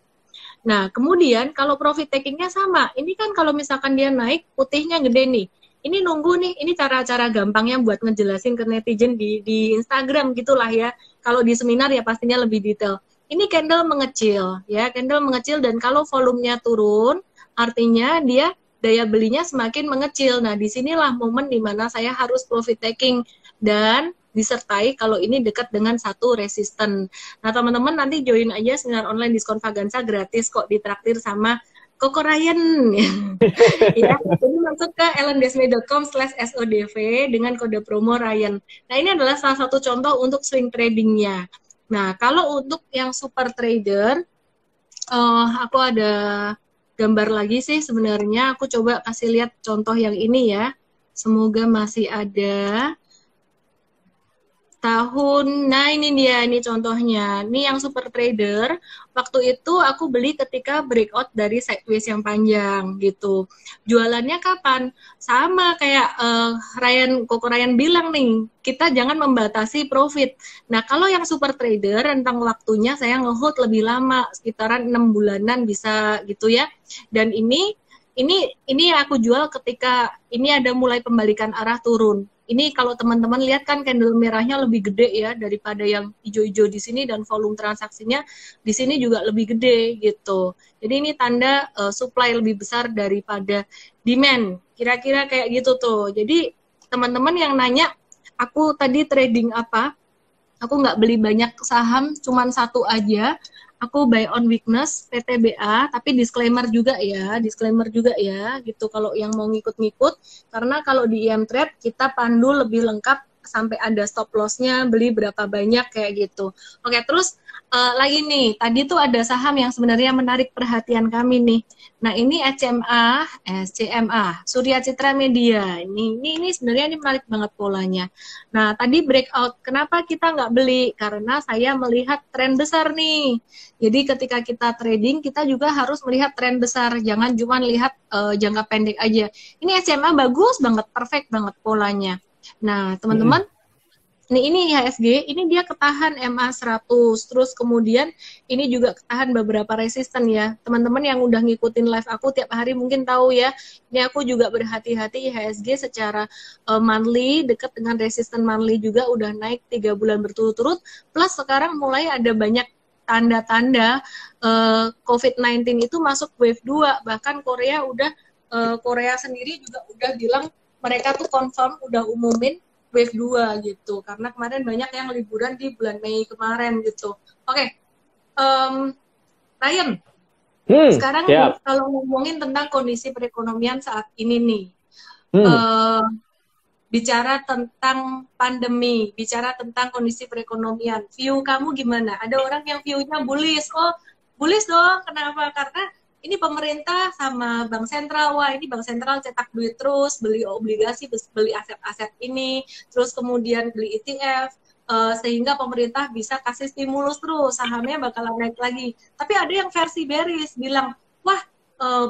Nah, kemudian kalau profit takingnya sama, ini kan kalau misalkan dia naik, putihnya gede nih. Ini nunggu nih, ini cara-cara gampangnya buat ngejelasin ke netizen di Instagram gitulah ya. Kalau di seminar ya pastinya lebih detail. Ini candle mengecil, ya, candle mengecil dan kalau volumenya turun, artinya dia daya belinya semakin mengecil. Nah, disinilah momen dimana saya harus profit taking dan disertai kalau ini dekat dengan satu resisten. Nah, teman-teman nanti join aja seminar online diskon Vagansa gratis kok, ditraktir sama Koko Ryan. Ya, jadi masuk ke ellendesme.com/sodv dengan kode promo Ryan. Nah, ini adalah salah satu contoh untuk swing tradingnya. Nah, kalau untuk yang super trader, aku ada gambar lagi sih sebenarnya. Aku coba kasih lihat contoh yang ini ya. Semoga masih ada. Nah ini dia, ini contohnya. Ini yang super trader, waktu itu aku beli ketika breakout dari sideways yang panjang gitu. Jualannya kapan? Sama kayak Koko Ryan bilang nih, kita jangan membatasi profit. Nah kalau yang super trader, rentang waktunya saya nge-hold lebih lama, sekitaran 6 bulanan bisa gitu ya. Dan ini aku jual ketika ini ada mulai pembalikan arah turun. Ini kalau teman-teman lihat kan candle merahnya lebih gede ya daripada yang hijau-hijau di sini dan volume transaksinya di sini juga lebih gede gitu. Jadi ini tanda supply lebih besar daripada demand. Kira-kira kayak gitu tuh. Jadi teman-teman yang nanya, aku tadi trading apa? Aku nggak beli banyak saham, cuman satu aja. Aku buy on weakness PTBA, tapi disclaimer juga ya, gitu. Kalau yang mau ngikut-ngikut, karena kalau di IM Trade kita pandu lebih lengkap sampai ada stop loss-nya, beli berapa banyak kayak gitu. Oke, terus lagi nih, tadi tuh ada saham yang sebenarnya menarik perhatian kami nih. Nah, ini SCMA, Surya Citra Media. Ini sebenarnya ini menarik banget polanya. Nah, tadi breakout. Kenapa kita nggak beli? Karena saya melihat tren besar nih. Jadi ketika kita trading, kita juga harus melihat tren besar. Jangan cuma lihat jangka pendek aja. Ini SCMA bagus banget, perfect banget polanya. Nah, teman-teman, ini IHSG, ini dia ketahan MA 100, terus kemudian ini juga ketahan beberapa resisten ya. Teman-teman yang udah ngikutin live aku tiap hari mungkin tahu ya, ini aku juga berhati-hati IHSG secara monthly, dekat dengan resisten monthly juga udah naik 3 bulan berturut-turut, plus sekarang mulai ada banyak tanda-tanda COVID-19 itu masuk wave 2, bahkan Korea sendiri juga udah bilang mereka tuh confirm, udah umumin wave 2 gitu. Karena kemarin banyak yang liburan di bulan Mei kemarin gitu. Oke. Ryan, sekarang kalau ngomongin tentang kondisi perekonomian saat ini nih. Bicara tentang pandemi, bicara tentang kondisi perekonomian. View kamu gimana? Ada orang yang view-nya bullish. Oh, bullish dong. Kenapa? Karena ini pemerintah sama bank sentral, wah ini bank sentral cetak duit terus, beli obligasi, beli aset-aset ini, terus kemudian beli ETF, sehingga pemerintah bisa kasih stimulus terus, sahamnya bakalan naik lagi. Tapi ada yang versi bearish, bilang, wah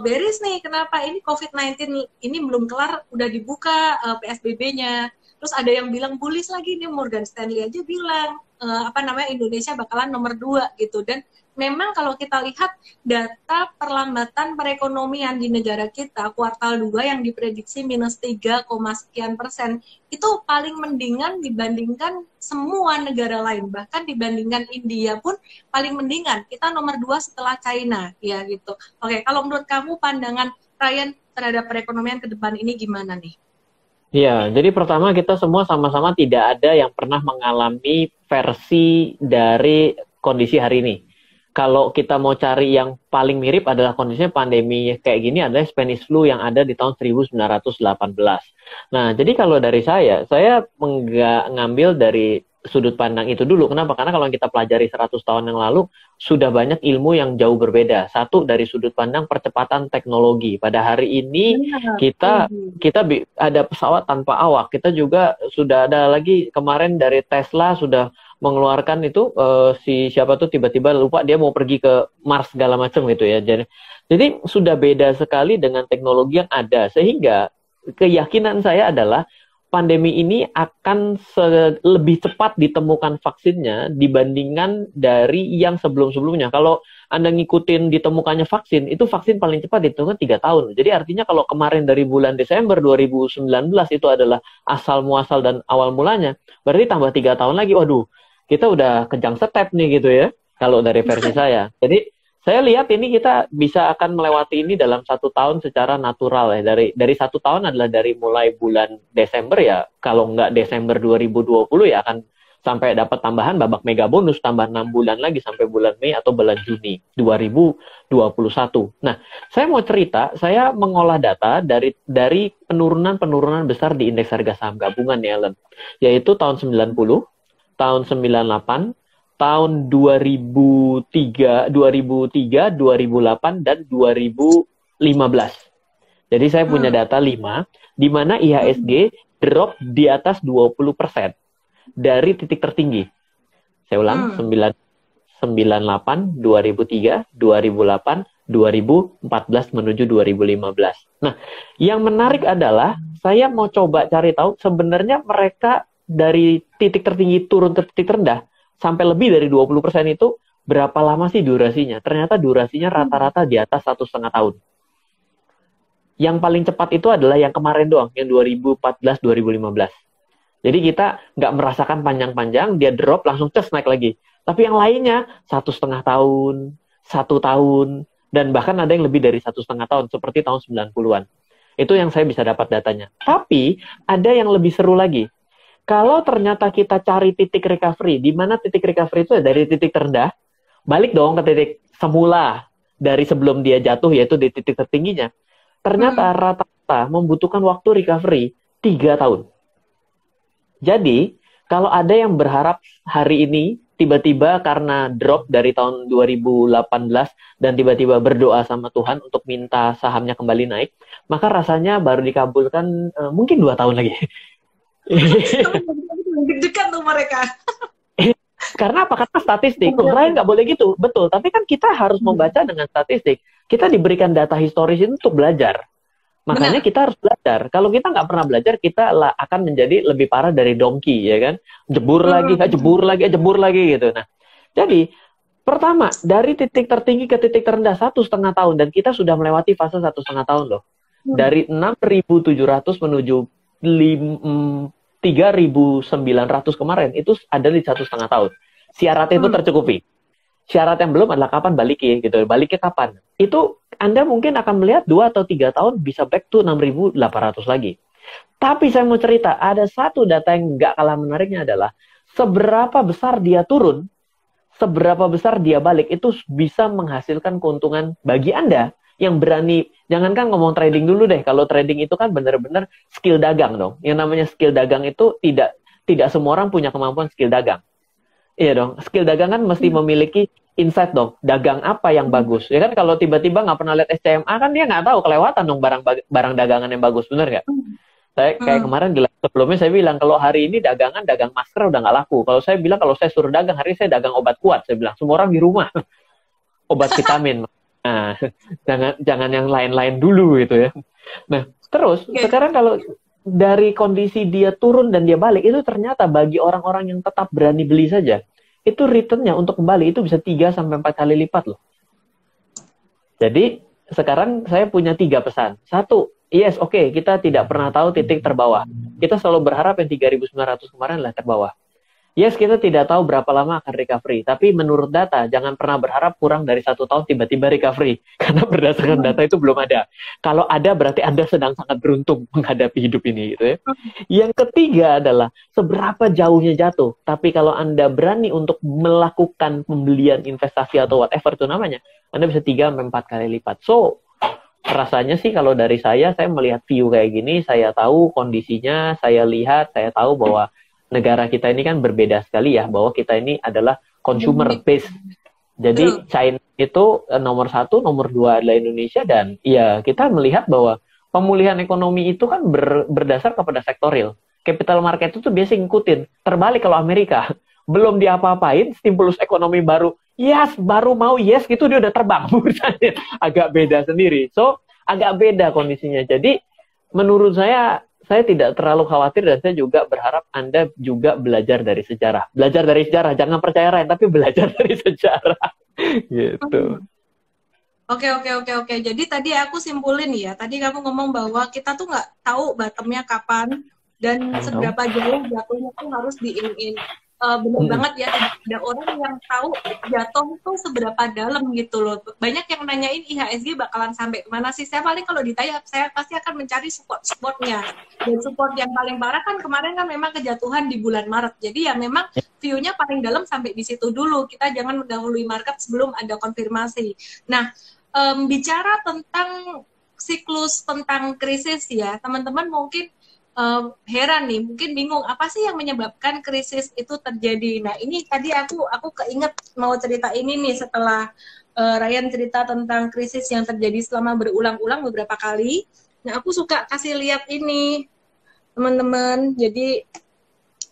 bearish nih, kenapa ini COVID-19 ini belum kelar, udah dibuka PSBB-nya. Terus ada yang bilang bullish lagi nih, Morgan Stanley aja bilang, Indonesia bakalan nomor 2 gitu. Dan memang kalau kita lihat data perlambatan perekonomian di negara kita kuartal 2 yang diprediksi minus 3, sekian persen itu paling mendingan dibandingkan semua negara lain, bahkan dibandingkan India pun paling mendingan, kita nomor 2 setelah China ya gitu. Oke, kalau menurut kamu pandangan Ryan terhadap perekonomian ke depan ini gimana nih? Ya, jadi pertama kita semua sama-sama tidak ada yang pernah mengalami versi dari kondisi hari ini. Kalau kita mau cari yang paling mirip adalah kondisinya pandemi kayak gini adalah Spanish flu yang ada di tahun 1918. Nah, jadi kalau dari saya ngambil dari sudut pandang itu dulu. Kenapa? Karena kalau kita pelajari 100 tahun yang lalu, sudah banyak ilmu yang jauh berbeda. Satu, dari sudut pandang percepatan teknologi. Pada hari ini, kita ada pesawat tanpa awak. Kita juga sudah ada lagi kemarin dari Tesla sudah mengeluarkan itu, siapa tuh tiba-tiba lupa dia mau pergi ke Mars segala macam gitu ya. Jadi sudah beda sekali dengan teknologi yang ada. Sehingga keyakinan saya adalah pandemi ini akan lebih cepat ditemukan vaksinnya dibandingkan dari yang sebelum-sebelumnya. Kalau Anda ngikutin ditemukannya vaksin, itu vaksin paling cepat ditemukan 3 tahun. Jadi artinya kalau kemarin dari bulan Desember 2019 itu adalah asal muasal dan awal mulanya, berarti tambah 3 tahun lagi, waduh, kita udah kejang step nih gitu ya, kalau dari versi saya. Jadi saya lihat ini kita bisa akan melewati ini dalam 1 tahun secara natural ya. Dari 1 tahun adalah dari mulai bulan Desember ya. Kalau nggak Desember 2020 ya akan sampai dapat tambahan babak mega bonus tambah 6 bulan lagi sampai bulan Mei atau bulan Juni 2021. Nah, saya mau cerita, saya mengolah data dari penurunan besar di indeks harga saham gabungan ya, Ellen. Yaitu tahun 90, tahun 98, tahun 2003, 2008, dan 2015. Jadi saya punya data 5, di mana IHSG drop di atas 20% dari titik tertinggi. Saya ulang, 98, 2003, 2008, 2014 menuju 2015. Nah, yang menarik adalah saya mau coba cari tahu sebenarnya mereka dari titik tertinggi turun ke titik terendah sampai lebih dari 20% itu berapa lama sih durasinya? Ternyata durasinya rata-rata di atas 1,5 tahun. Yang paling cepat itu adalah yang kemarin doang, yang 2014-2015. Jadi kita nggak merasakan panjang-panjang, dia drop langsung naik lagi. Tapi yang lainnya 1,5 tahun, 1 tahun, dan bahkan ada yang lebih dari 1,5 tahun, seperti tahun 90-an. Itu yang saya bisa dapat datanya. Tapi ada yang lebih seru lagi. Kalau ternyata kita cari titik recovery, di mana titik recovery itu dari titik terendah, balik dong ke titik semula dari sebelum dia jatuh, yaitu di titik tertingginya. Ternyata rata-rata membutuhkan waktu recovery 3 tahun. Jadi, kalau ada yang berharap hari ini tiba-tiba karena drop dari tahun 2018 dan tiba-tiba berdoa sama Tuhan untuk minta sahamnya kembali naik, maka rasanya baru dikabulkan mungkin 2 tahun lagi. Dekat tuh mereka. Karena apa? Karena statistik. Lain nggak boleh gitu. Betul. Tapi kan kita harus membaca dengan statistik. Kita diberikan data historis itu untuk belajar. Makanya kita harus belajar. Kalau kita nggak pernah belajar, kita akan menjadi lebih parah dari dongki, ya kan? Jebur lagi, jebur lagi gitu. Nah, jadi pertama dari titik tertinggi ke titik terendah 1,5 tahun, dan kita sudah melewati fase 1,5 tahun loh. Dari 6.700 menuju 3.900 kemarin itu ada di 1,5 tahun. Syaratnya itu tercukupi. Syarat yang belum adalah kapan baliknya gitu. Baliknya kapan? Itu Anda mungkin akan melihat 2 atau 3 tahun bisa back to 6.800 lagi. Tapi saya mau cerita, ada satu data yang nggak kalah menariknya adalah seberapa besar dia turun, seberapa besar dia balik, itu bisa menghasilkan keuntungan bagi Anda yang berani. Jangankan ngomong trading dulu deh. Kalau trading itu kan benar-benar skill dagang dong. Yang namanya skill dagang itu tidak semua orang punya kemampuan skill dagang. Iya dong. Skill dagang kan mesti memiliki insight dong. Dagang apa yang bagus. Ya kan kalau tiba-tiba nggak pernah lihat SCMA kan dia nggak tahu, kelewatan dong barang dagangan yang bagus. Bener nggak? Saya kayak kemarin sebelumnya saya bilang kalau hari ini dagang masker udah nggak laku. Kalau saya bilang kalau saya suruh dagang hari ini saya dagang obat kuat. Saya bilang semua orang di rumah. Obat vitamin. Nah, jangan yang lain-lain dulu gitu ya. Nah, terus sekarang kalau dari kondisi dia turun dan dia balik, itu ternyata bagi orang-orang yang tetap berani beli saja, itu return-nya untuk kembali itu bisa 3-4 kali lipat loh. Jadi, sekarang saya punya 3 pesan. 1, yes, oke, kita tidak pernah tahu titik terbawah. Kita selalu berharap yang 3.900 kemarin lah terbawah. Yes, kita tidak tahu berapa lama akan recovery. Tapi menurut data, jangan pernah berharap kurang dari 1 tahun tiba-tiba recovery. Karena berdasarkan data itu belum ada. Kalau ada, berarti Anda sedang sangat beruntung menghadapi hidup ini. Gitu ya. Yang ketiga adalah, seberapa jauhnya jatuh. Tapi kalau Anda berani untuk melakukan pembelian investasi atau whatever itu namanya, Anda bisa 3-4 kali lipat. So, rasanya sih kalau dari saya melihat view kayak gini, saya tahu kondisinya, saya lihat, saya tahu bahwa negara kita ini kan berbeda sekali ya, bahwa kita ini adalah consumer based. Jadi China itu nomor 1, nomor 2 adalah Indonesia, dan ya kita melihat bahwa pemulihan ekonomi itu kan berdasar kepada sektor real. Capital market itu biasa ngikutin. Terbalik kalau Amerika, belum diapa-apain, stimulus ekonomi baru, baru mau gitu dia udah terbang. Bursanya agak beda sendiri. So, agak beda kondisinya. Jadi menurut saya tidak terlalu khawatir, dan saya juga berharap Anda juga belajar dari sejarah. Belajar dari sejarah, jangan percaya Ryan, tapi belajar dari sejarah. Gitu. Oke. Jadi tadi aku simpulin ya, tadi kamu ngomong bahwa kita tuh nggak tahu bottomnya kapan, dan seberapa jauh jatuhnya tuh harus diin. Bener banget ya, ada orang yang tahu jatuh itu seberapa dalam gitu loh. Banyak yang nanyain IHSG bakalan sampai kemana sih. Saya paling kalau ditanya, saya pasti akan mencari support-supportnya. Dan support yang paling parah kan kemarin kan memang kejatuhan di bulan Maret. Jadi ya memang view-nya paling dalam sampai di situ dulu. Kita jangan mendahului market sebelum ada konfirmasi. Nah, bicara tentang siklus, tentang krisis ya, teman-teman mungkin heran nih, mungkin bingung apa sih yang menyebabkan krisis itu terjadi. Nah, ini tadi aku keinget mau cerita ini nih setelah Ryan cerita tentang krisis yang terjadi selama berulang-ulang beberapa kali. Nah, aku suka kasih lihat ini teman-teman. Jadi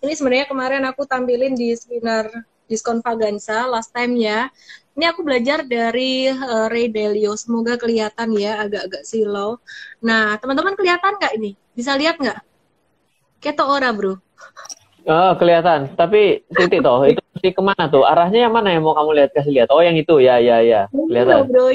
ini sebenarnya kemarin aku tampilin di seminar Diskon Vaganza last time ya. Ini aku belajar dari Ray Dalio. Semoga kelihatan ya, agak-agak silau. Nah, teman-teman kelihatan nggak ini? Bisa lihat nggak? Keto ora, bro. Oh, kelihatan. Tapi titik toh, itu mesti kemana tuh? Arahnya yang mana yang mau kamu lihat? Kasih lihat. Oh, yang itu. Ya. Kelihatan. Ini loh, bro.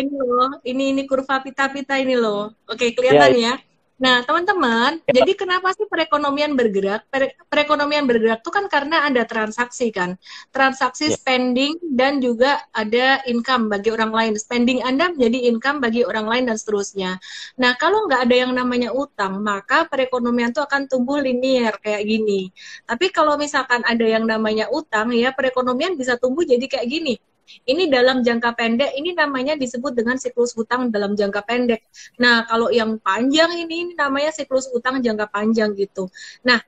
Ini kurva pita-pita ini loh. Oke, kelihatan ya. Nah, teman-teman, Ya, jadi kenapa sih perekonomian bergerak? Perekonomian bergerak itu kan karena ada transaksi kan. Transaksi ya. spending dan juga ada income bagi orang lain. Spending Anda menjadi income bagi orang lain dan seterusnya. Nah, kalau nggak ada yang namanya utang, maka perekonomian itu akan tumbuh linier kayak gini. Tapi kalau misalkan ada yang namanya utang, ya perekonomian bisa tumbuh jadi kayak gini. Ini dalam jangka pendek, ini namanya disebut dengan siklus hutang dalam jangka pendek. Nah, kalau yang panjang ini namanya siklus utang jangka panjang gitu. Nah,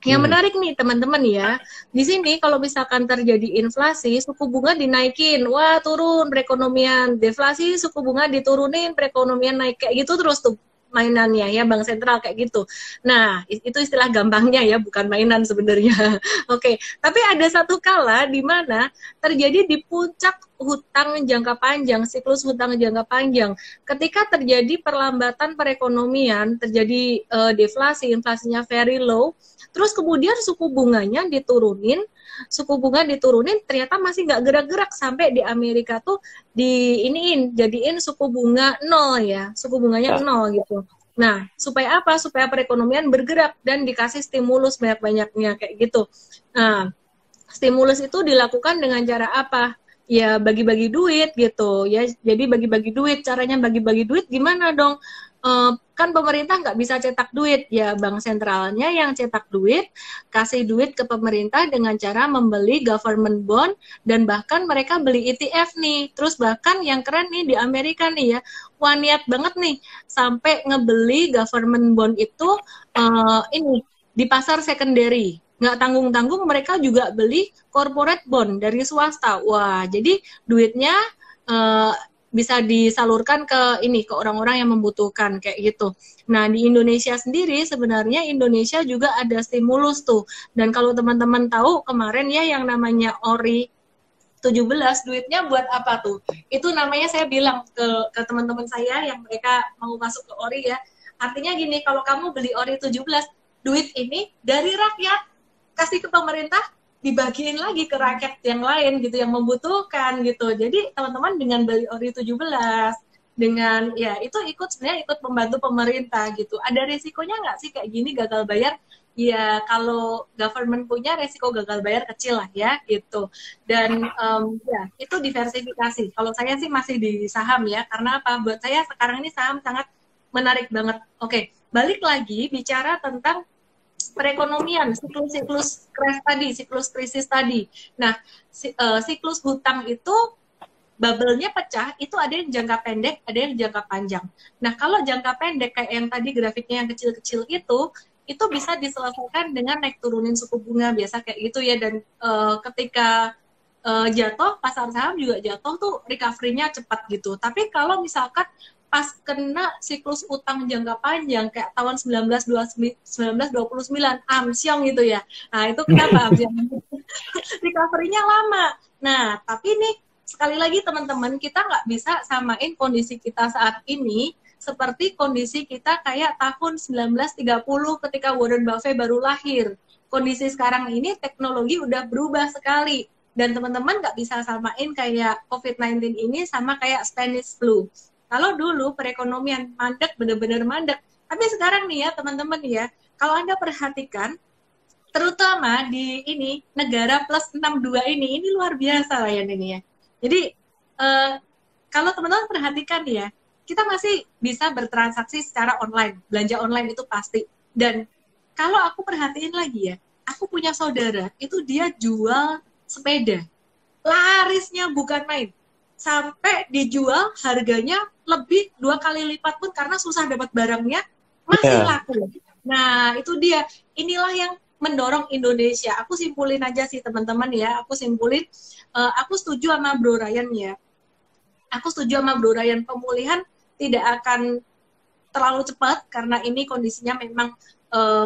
yang Hmm. menarik nih teman-teman ya, di sini kalau misalkan terjadi inflasi, suku bunga dinaikin, wah turun perekonomian, deflasi suku bunga diturunin, perekonomian naik kayak gitu terus tuh mainannya ya bank sentral kayak gitu. Nah, itu istilah gampangnya ya, bukan mainan sebenarnya. Oke, tapi ada satu kala di mana terjadi di puncak hutang jangka panjang, siklus hutang jangka panjang. Ketika terjadi perlambatan perekonomian, terjadi deflasi, inflasinya very low, terus kemudian suku bunga diturunin ternyata masih nggak gerak-gerak sampai di Amerika tuh jadiin suku bunga nol ya, suku bunganya Ya. nol gitu. Nah, supaya apa? Supaya perekonomian bergerak dan dikasih stimulus banyak-banyaknya kayak gitu. Nah, stimulus itu dilakukan dengan cara apa? Ya bagi-bagi duit gitu ya. Jadi bagi-bagi duit, caranya bagi-bagi duit gimana dong? Kan pemerintah nggak bisa cetak duit ya, bank sentralnya yang cetak duit, kasih duit ke pemerintah dengan cara membeli government bond dan bahkan mereka beli ETF nih. Terus bahkan yang keren nih di Amerika nih ya, wah niat banget nih sampai ngebeli government bond itu ini di pasar secondary. Nggak tanggung-tanggung mereka juga beli corporate bond dari swasta. Wah, jadi duitnya uh, bisa disalurkan ke orang-orang yang membutuhkan kayak gitu. Nah, di Indonesia sendiri sebenarnya Indonesia juga ada stimulus tuh. Dan kalau teman-teman tahu kemarin ya yang namanya ORI 17 duitnya buat apa tuh? Itu namanya saya bilang ke teman-teman saya yang mereka mau masuk ke ORI ya. Artinya gini, kalau kamu beli ORI 17, duit ini dari rakyat kasih ke pemerintah dibagiin lagi ke rakyat yang lain gitu yang membutuhkan gitu. Jadi teman-teman dengan beli ori 17 dengan ya itu sebenarnya ikut membantu pemerintah gitu. Ada risikonya nggak sih kayak gini gagal bayar? Ya kalau government punya risiko gagal bayar kecil lah ya gitu. Dan ya itu diversifikasi. Kalau saya sih masih di saham ya karena apa? Buat saya sekarang ini saham sangat menarik banget. Oke, balik lagi bicara tentang perekonomian, siklus crash tadi, siklus krisis tadi. Nah, siklus hutang itu bubble-nya pecah, itu ada yang jangka pendek, ada yang jangka panjang. Nah, kalau jangka pendek kayak yang tadi grafiknya yang kecil-kecil itu bisa diselesaikan dengan naik turunin suku bunga biasa kayak gitu ya. Dan ketika jatuh, pasar saham juga jatuh tuh recovery-nya cepat gitu. Tapi kalau misalkan pas kena siklus utang jangka panjang kayak tahun 1929 amsyong gitu ya. Nah, itu kenapa amsyong? Recovery-nya lama. Nah, tapi nih sekali lagi teman-teman, kita nggak bisa samain kondisi kita saat ini seperti kondisi kita kayak tahun 1930 ketika Warren Buffett baru lahir. Kondisi sekarang ini teknologi udah berubah sekali. Dan teman-teman nggak bisa samain kayak COVID-19 ini sama kayak Spanish flu. Kalau dulu perekonomian mandek, benar-benar mandek. Tapi sekarang nih ya teman-teman ya, kalau Anda perhatikan, terutama di ini negara plus 62 ini luar biasa lah ya ini ya. Jadi kalau teman-teman perhatikan ya, kita masih bisa bertransaksi secara online, belanja online itu pasti. Dan kalau aku perhatiin lagi ya, aku punya saudara, itu dia jual sepeda. Larisnya bukan main. Sampai dijual harganya lebih 2 kali lipat pun karena susah dapat barangnya, masih laku. Nah, itu dia. Inilah yang mendorong Indonesia. Aku simpulin aja sih teman-teman ya. Aku simpulin, aku setuju sama Bro Ryan ya. Aku setuju sama Bro Ryan, pemulihan tidak akan terlalu cepat karena ini kondisinya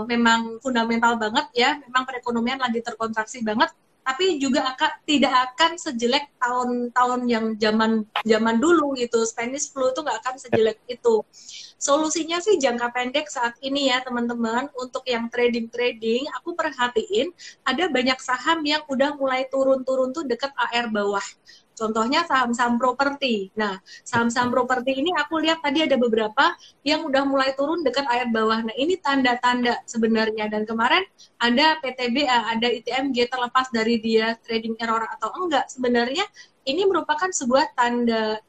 memang fundamental banget ya. Memang perekonomian lagi terkontraksi banget. Tapi juga tidak akan sejelek tahun-tahun yang zaman dulu gitu. Spanish flu itu nggak akan sejelek itu. Solusinya sih jangka pendek saat ini ya teman-teman. Untuk yang trading, aku perhatiin ada banyak saham yang udah mulai turun-turun tuh deket AR bawah. Contohnya saham-saham properti. Nah, saham-saham properti ini aku lihat tadi ada beberapa yang udah mulai turun dekat ayat bawah. Nah, ini tanda-tanda sebenarnya. Dan kemarin ada PTBA, ada ITMG, terlepas dari dia trading error atau enggak, sebenarnya ini merupakan sebuah tanda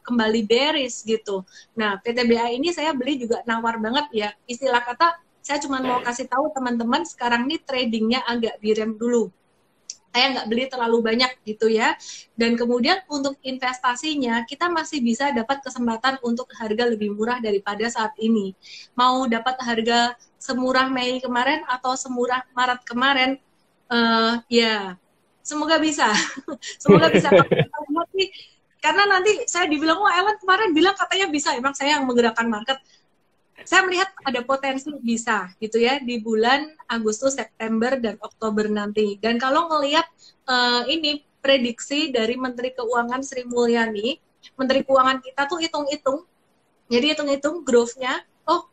kembali bearish gitu. Nah, PTBA ini saya beli juga nawar banget ya. Istilah kata, saya cuma mau kasih tahu teman-teman sekarang nih tradingnya agak direm dulu. Saya nggak beli terlalu banyak gitu ya. Dan kemudian untuk investasinya, kita masih bisa dapat kesempatan untuk harga lebih murah daripada saat ini. Mau dapat harga semurah Mei kemarin atau semurah Maret kemarin, ya semoga bisa. Semoga bisa. Karena nanti saya dibilang, wah Ellen kemarin bilang katanya bisa. Emang saya yang menggerakkan market. Saya melihat ada potensi bisa gitu ya di bulan Agustus, September, dan Oktober nanti. Dan kalau ngelihat ini prediksi dari Menteri Keuangan Sri Mulyani, Menteri Keuangan kita tuh hitung-hitung, jadi hitung-hitung growth-nya, oh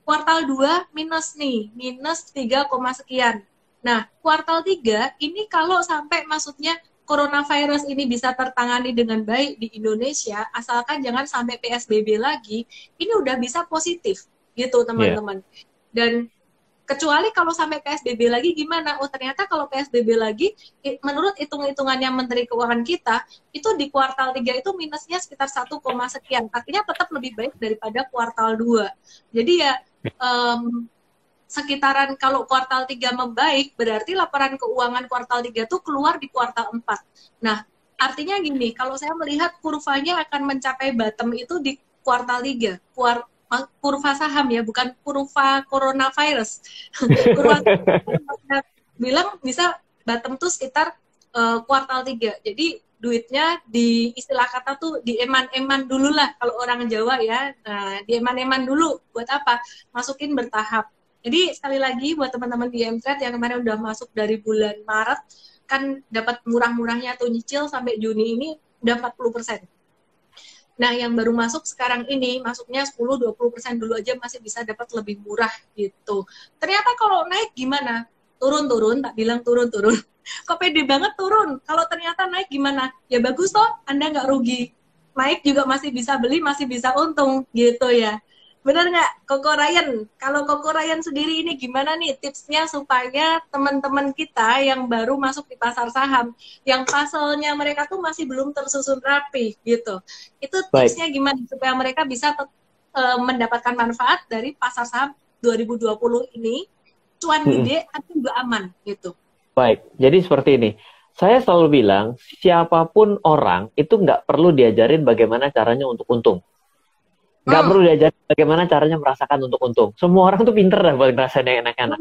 kuartal 2 minus nih, minus 3, sekian. Nah, kuartal 3 ini kalau sampai maksudnya coronavirus ini bisa tertangani dengan baik di Indonesia, asalkan jangan sampai PSBB lagi, ini udah bisa positif, gitu teman-teman. Dan kecuali kalau sampai PSBB lagi gimana? Oh ternyata kalau PSBB lagi, menurut hitung-hitungannya Menteri Keuangan kita, itu di kuartal 3 itu minusnya sekitar 1, sekian. Artinya tetap lebih baik daripada kuartal 2. Jadi ya, sekitaran kalau kuartal 3 membaik, berarti laporan keuangan kuartal 3 itu keluar di kuartal 4. Nah, artinya gini, kalau saya melihat kurvanya akan mencapai bottom itu di kuartal 3. Kurva saham ya, bukan kurva coronavirus. Kurva bilang bisa bottom tuh sekitar kuartal 3. Jadi duitnya di istilah kata tuh di eman-eman dulu lah kalau orang Jawa ya. Nah, di eman-eman dulu. Buat apa? Masukin bertahap. Jadi sekali lagi buat teman-teman di MTrade yang kemarin udah masuk dari bulan Maret, kan dapat murah-murahnya tuh nyicil sampai Juni ini udah 40%. Nah yang baru masuk sekarang ini, masuknya 10-20% dulu aja masih bisa dapat lebih murah gitu. Ternyata kalau naik gimana? Turun-turun, tak bilang turun-turun. Kok pede banget turun? Kalau ternyata naik gimana? Ya bagus toh, Anda nggak rugi. Naik juga masih bisa beli, masih bisa untung gitu ya. Benar nggak, Koko Ryan? Kalau Koko Ryan sendiri ini gimana nih tipsnya supaya teman-teman kita yang baru masuk di pasar saham, yang puzzle-nya mereka tuh masih belum tersusun rapi gitu. Itu tipsnya gimana supaya mereka bisa mendapatkan manfaat dari pasar saham 2020 ini, cuan gede tapi juga aman gitu. Baik, jadi seperti ini. Saya selalu bilang, siapapun orang itu nggak perlu diajarin bagaimana caranya untuk untung. Nggak perlu diajarin bagaimana caranya merasakan untuk untung. Semua orang tuh pinter dah buat ngerasain yang enak-enak.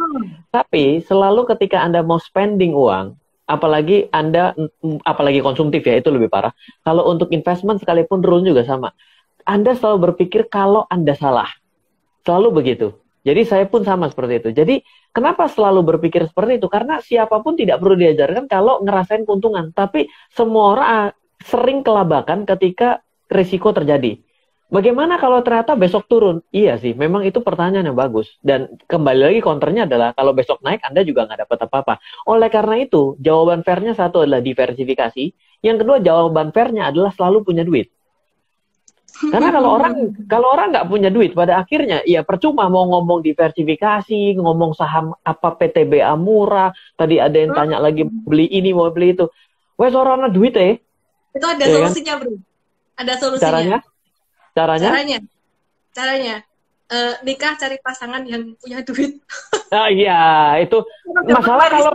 Tapi selalu ketika Anda mau spending uang, apalagi konsumtif ya, itu lebih parah. Kalau untuk investment sekalipun rule juga sama. Anda selalu berpikir kalau Anda salah. Selalu begitu. Jadi saya pun sama seperti itu. Jadi kenapa selalu berpikir seperti itu? Karena siapapun tidak perlu diajarkan kalau ngerasain keuntungan. Tapi semua orang sering kelabakan ketika risiko terjadi. Bagaimana kalau ternyata besok turun? Iya sih, memang itu pertanyaan yang bagus. Dan kembali lagi counternya adalah kalau besok naik Anda juga nggak dapat apa-apa. Oleh karena itu, jawaban fairnya satu adalah diversifikasi. Yang kedua, jawaban fairnya adalah selalu punya duit. Karena kalau orang nggak punya duit, pada akhirnya ya percuma mau ngomong diversifikasi, ngomong saham apa PTBA murah. Tadi ada yang tanya lagi beli ini mau beli itu. Wes orang duit Itu ada solusinya, kan? Bro. Ada solusinya. Caranya nikah cari pasangan yang punya duit. Iya, itu masalah kalau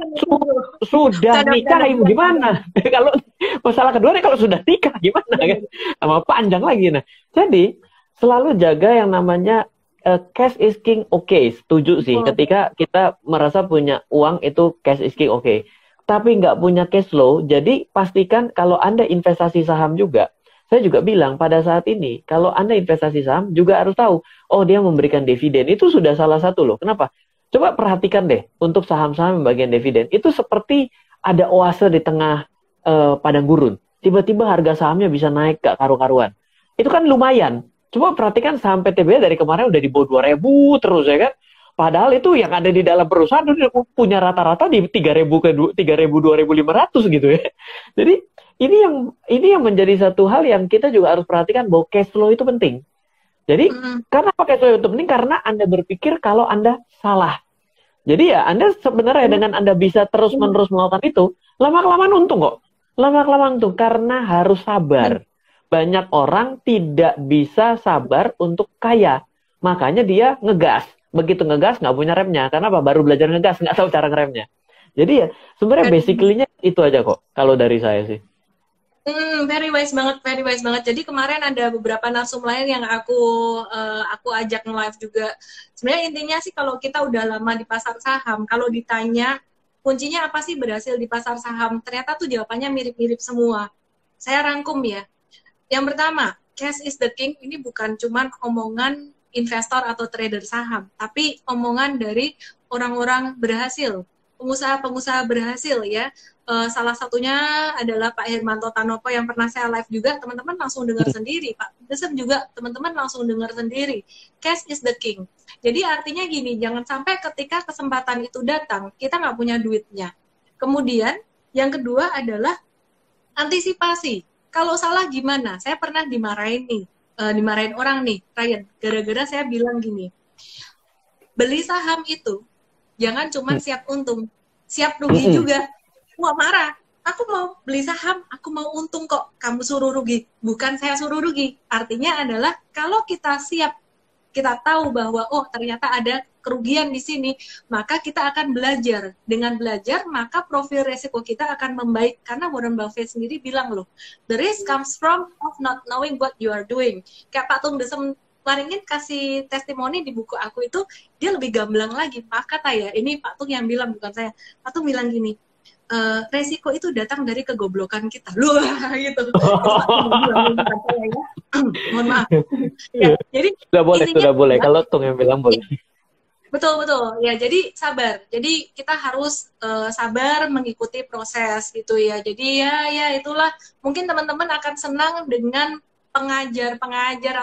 sudah nikah gimana? Kalau masalah kedua nih kalau sudah nikah gimana kan? Sama panjang lagi. Nah, jadi selalu jaga yang namanya cash is king, setuju sih. Ketika kita merasa punya uang itu cash is king, tapi nggak punya cash flow, jadi pastikan kalau Anda investasi saham juga. Saya juga bilang pada saat ini, kalau Anda investasi saham juga harus tahu, oh dia memberikan dividen. Itu sudah salah satu loh. Kenapa? Coba perhatikan deh, untuk saham-saham yang bagian dividen. Itu seperti ada oase di tengah padang gurun. Tiba-tiba harga sahamnya bisa naik ke karu-karuan. Itu kan lumayan. Coba perhatikan saham PTBA dari kemarin udah di bawah 2.000 terus ya kan. Padahal itu yang ada di dalam perusahaan itu punya rata-rata di 3.000 ke 3.000 2.500 gitu ya. Jadi ini yang menjadi satu hal yang kita juga harus perhatikan bahwa cash flow itu penting. Jadi karena cash flow itu penting karena Anda berpikir kalau Anda salah. Jadi ya Anda sebenarnya dengan Anda bisa terus-menerus melakukan itu, lama-kelamaan untung kok. Lama-kelamaan untung karena harus sabar. Banyak orang tidak bisa sabar untuk kaya. Makanya dia ngegas. Begitu ngegas nggak punya remnya. Karena apa? Baru belajar ngegas, nggak tahu cara ngeremnya. Jadi ya sebenarnya basically-nya itu aja kok kalau dari saya sih. Very wise banget, very wise banget. Jadi kemarin ada beberapa narsum lain yang aku ajak nge-live juga. Sebenarnya intinya sih kalau kita udah lama di pasar saham, kalau ditanya kuncinya apa sih berhasil di pasar saham, ternyata tuh jawabannya mirip-mirip semua. Saya rangkum ya. Yang pertama, cash is the king ini bukan cuman omongan investor atau trader saham, tapi omongan dari orang-orang berhasil, pengusaha-pengusaha berhasil ya. Salah satunya adalah Pak Hermanto Tanopo yang pernah saya live juga, teman-teman langsung dengar sendiri. Pak Desem juga teman-teman langsung dengar sendiri. Cash is the king. Jadi artinya gini, jangan sampai ketika kesempatan itu datang, kita nggak punya duitnya. Kemudian yang kedua adalah antisipasi. Kalau salah gimana? Saya pernah dimarahin nih, dimarahin orang nih, Ryan, gara-gara saya bilang gini, beli saham itu jangan cuma siap untung, siap rugi juga. Wah, marah. Aku mau beli saham, aku mau untung kok. Kamu suruh rugi. Bukan saya suruh rugi. Artinya adalah kalau kita siap, kita tahu bahwa oh ternyata ada kerugian di sini, maka kita akan belajar. Dengan belajar, maka profil resiko kita akan membaik. Karena Warren Buffett sendiri bilang loh, the risk comes from of not knowing what you are doing. Kayak Pak Tung Desem kemarin kasih testimoni di buku aku itu, dia lebih gamblang lagi. Pak kata ya, ini Pak Tung yang bilang, bukan saya. Pak Tung bilang gini, resiko itu datang dari kegoblokan kita. Loh, gitu. Mohon maaf. Ya, jadi sudah boleh. Kalau Tung yang bilang boleh. Betul. Ya, jadi sabar. Jadi kita harus sabar mengikuti proses gitu ya. Jadi ya itulah. Mungkin teman-teman akan senang dengan pengajar